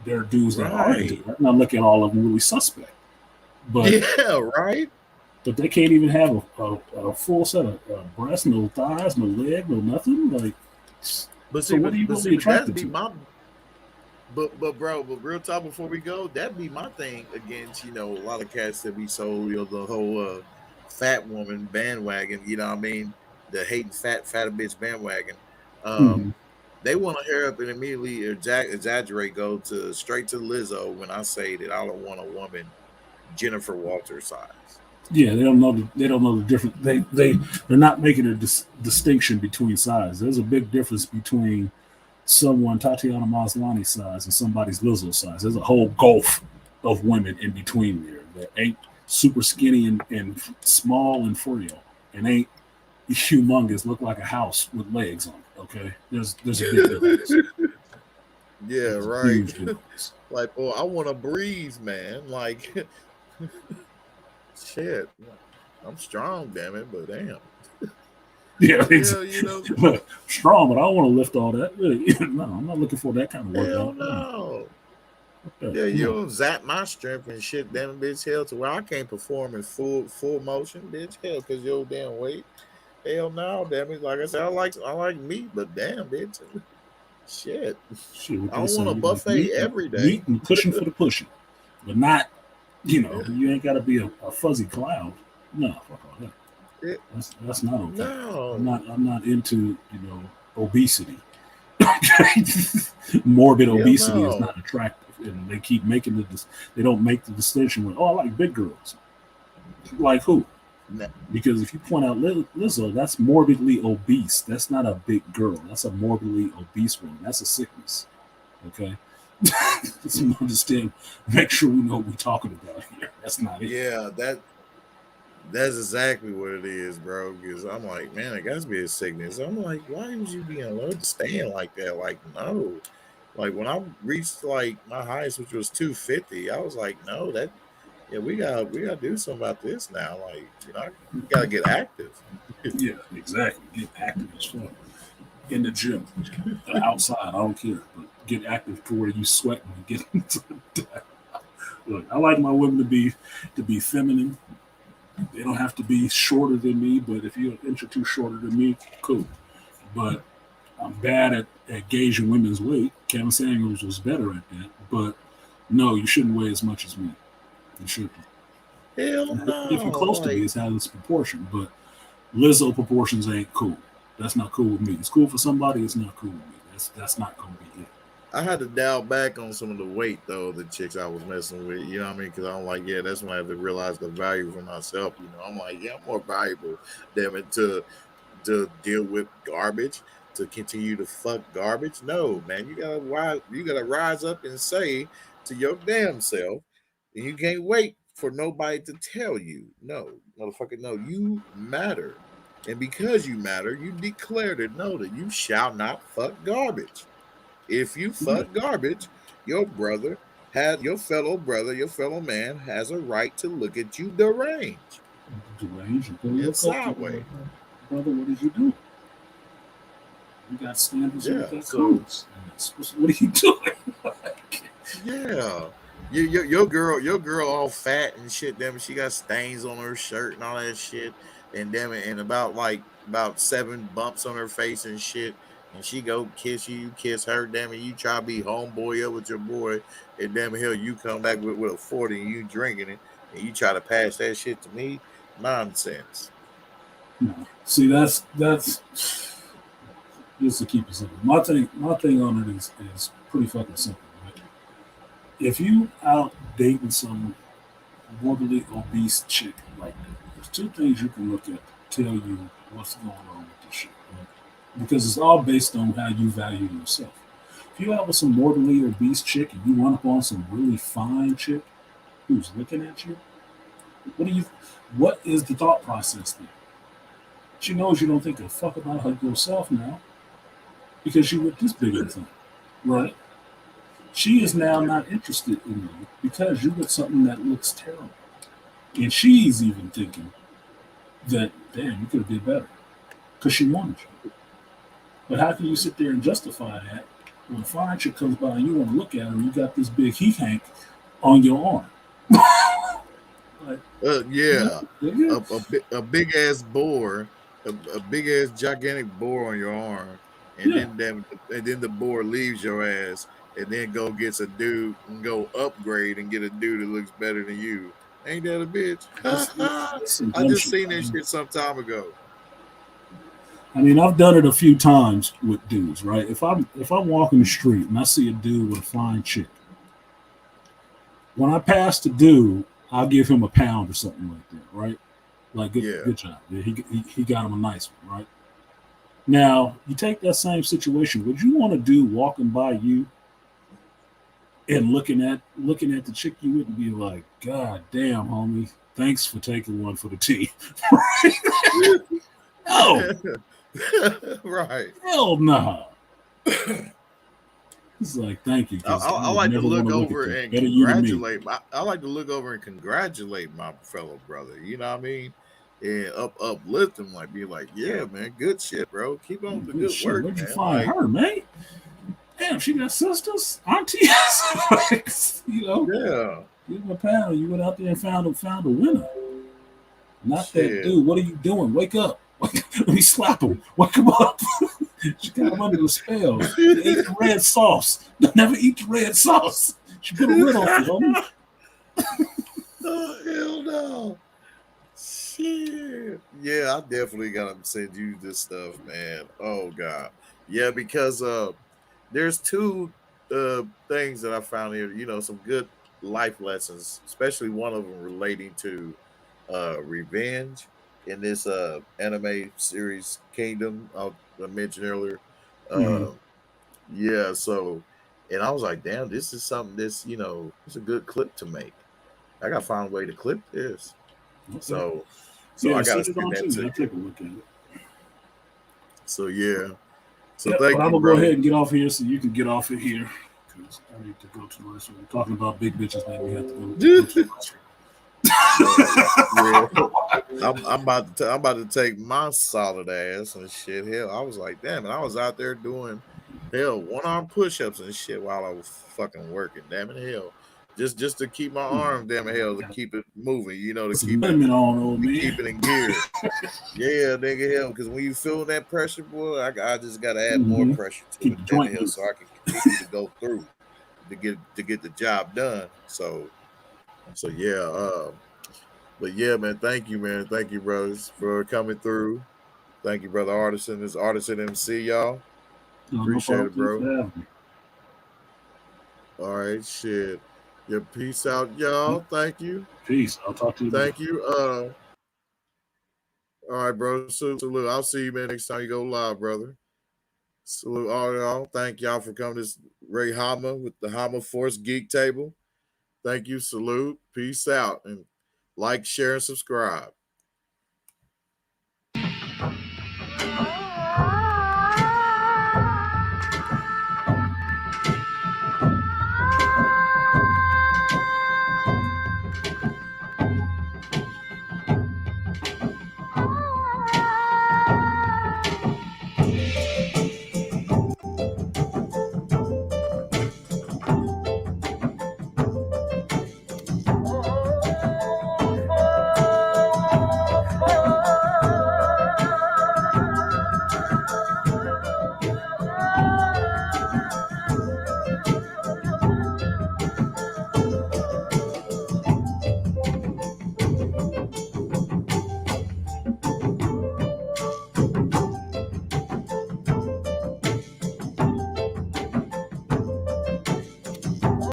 There are dudes that are into Right. that, and I look at all of them really suspect. But Yeah, right. they can't even have a full set of breasts, no thighs, no leg, no nothing. Like, so what are you But going to see, be but that'd attracted be to? my but real talk before we go, that'd be my thing against, a lot of cats that be sold, the whole fat woman bandwagon, you know what I mean? The hating fat bitch bandwagon. Mm-hmm. Um they want to hair up and immediately exaggerate, go to straight to Lizzo when I say that I don't want a woman Jennifer Walter size. Yeah, they don't know. They don't know the difference. They're not making a distinction between size. There's a big difference between someone Tatiana Maslany size and somebody's Lizzo size. There's a whole gulf of women in between there that ain't super skinny and small and frail, and ain't humongous, look like a house with legs on it. Okay, there's a big difference. Yeah, There's a right. huge difference. Like, oh, I want to breeze, man. Like, shit. I'm strong, damn it, but damn. Yeah, Yeah, strong, but I don't want to lift all that. No, I'm not looking for that kind of hell workout. No, no. okay, Yeah, you no. don't zap my strength and shit, damn bitch, hell, to where I can't perform in full motion, bitch, hell, cause your damn weight. Hell no, damn it. Like I said, I like meat, but damn, bitch, shit. Shit, what I they don't say, want a you like buffet every day. meat and pushing for the pushing, but not, you ain't got to be a fuzzy cloud. No, fuck all that. It, That's not okay. no, I'm not into obesity. Morbid hell obesity is no. not attractive, and they keep making they don't make the distinction with, oh, I like big girls. Like who? Nah, Because if you point out Lizzo, that's morbidly obese. That's not a big girl. That's a morbidly obese woman. That's a sickness. Okay. Let's understand. Make sure we know what we're talking about here. That's not it. yeah, that's exactly what it is, bro. Because I'm like, man, it got to be a sickness. I'm like, why would you be allowed to stand like that? Like, no. Like when I reached like my highest, which was 250, I was like, no, yeah, we gotta do something about this now. Like, we gotta get active. Yeah, exactly. Get active as fuck in the gym, outside. I don't care, but get active to where you sweating and get into that. Look, I like my women to be feminine. They don't have to be shorter than me, but if you're an inch or two shorter than me, cool. But I'm bad at gauging women's weight. Kevin Samuels was better at that. But no, you shouldn't weigh as much as me. You shouldn't. Hell If you're no. close to me, Like, it's how it's proportion. But Lizzo proportions ain't cool. That's not cool with me. It's cool for somebody. It's not cool with me. That's not gonna be it. I had to dial back on some of the weight though, the chicks I was messing with. You know what I mean? Because I'm like, yeah, that's when I had to realize the value for myself. I'm like, yeah, I'm more valuable, damn it, to deal with garbage, to continue to fuck garbage. No, man, you gotta rise up and say to your damn self, and you can't wait for nobody to tell you. No, motherfucker, no, you matter. And because you matter, you declare to know that you shall not fuck garbage. If you Yeah. fuck garbage, your brother your fellow brother, your fellow man has a right to look at you deranged Deranged. You better and look up to you, sideways. brother. What did you do? You got standards and you Yeah. got So codes. What are you doing? yeah. Your girl all fat and shit, damn it, she got stains on her shirt and all that shit. And damn it, and about 7 bumps on her face and shit. And she go kiss you, you kiss her, damn it, you try to be homeboy up with your boy, and damn it, hell, you come back with a 40 and you drinking it, and you try to pass that shit to me. Nonsense. No. See, that's just to keep it simple. My thing on it is pretty fucking simple. Right? If you out dating some morbidly obese chick like that, there's two things you can look at to tell you what's going on with this shit. Right? Because it's all based on how you value yourself. If you out with some morbidly obese chick and you run up on some really fine chick who's looking at you, what do you? What is the thought process there? She knows you don't think a fuck about her yourself now because you with this bigger thing, right? She is now not interested in you because you with something that looks terrible. And she's even thinking that, damn, you could have did better because she wanted you. But how can you sit there and justify that when a fine chick comes by and you want to look at her and you got this big he hank on your arm? Like, yeah, nigga. a big ass boar, a big ass gigantic boar on your arm, and Yeah. then the boar leaves your ass, and then go gets a dude and go upgrade and get a dude that looks better than you. Ain't that a bitch? That's some I dumb just shit. seen that shit some time ago. I mean, I've done it a few times with dudes, right? If I'm walking the street and I see a dude with a fine chick, when I pass the dude, I'll give him a pound or something like that, right? Like, good job. Yeah, he got him a nice one, right? Now, you take that same situation. Would you want a dude walking by you and looking at the chick you wouldn't be like, God damn, homie, thanks for taking one for the tea. No. Right. Hell no. It's like, thank you. I like to look over and congratulate. I like to look over and congratulate my fellow brother. You know what I mean? And uplift him, like be like, yeah, man, good shit, bro. Keep on the good shit. work, Where'd you man. find her, man? Damn, she got sisters, aunties. You know? Yeah. Give him a pound. You went out there and found a winner. Not Shit. that dude. What are you doing? Wake up. Let me slap him. Wake him up. She got him under the spell. She ate the red sauce. Never eat the red sauce. She put a lid on it, homie. Oh, hell no. Shit. Yeah, I definitely gotta send you this stuff, man. Oh god. Yeah, because there's two things that I found here, you know, some good life lessons, especially one of them relating to revenge in this anime series Kingdom I mentioned earlier. Yeah, so and I was like, damn, this is something this, you know, it's a good clip to make. I gotta find a way to clip this. Okay. So Yeah, I gotta send it on to me. I'll take a look at it. So yeah. So Yep, thank but I'm you, gonna bro. go ahead and get off here so you can get off of here. Because I need to go to the restroom. Talking about big bitches made me have to go to the restroom. Yeah. I'm about to take my solid ass and shit. Hell, I was like, damn, and I was out there doing hell one-arm push-ups and shit while I was fucking working. Damn it, hell. Just to keep my arm, damn it, hell, to keep it moving, you know, to keep it in gear. Yeah, nigga, hell, because when you feel that pressure, boy, I just gotta add more pressure to it, damn it, hell, so I can continue to go through to get the job done. So yeah, but yeah, man, thank you, man. Thank you, brothers, for coming through. Thank you, brother Artisan. This Artisan MC, y'all. Appreciate it, bro. All right, shit. Yeah, peace out, y'all. Thank you. Peace. I'll talk to you. Thank you. All right, bro. Salute. I'll see you, man, next time you go live, brother. Salute all y'all. Thank y'all for coming to this Ray Hama with the Hama Force Geek Table. Thank you. Salute. Peace out. And like, share, and subscribe.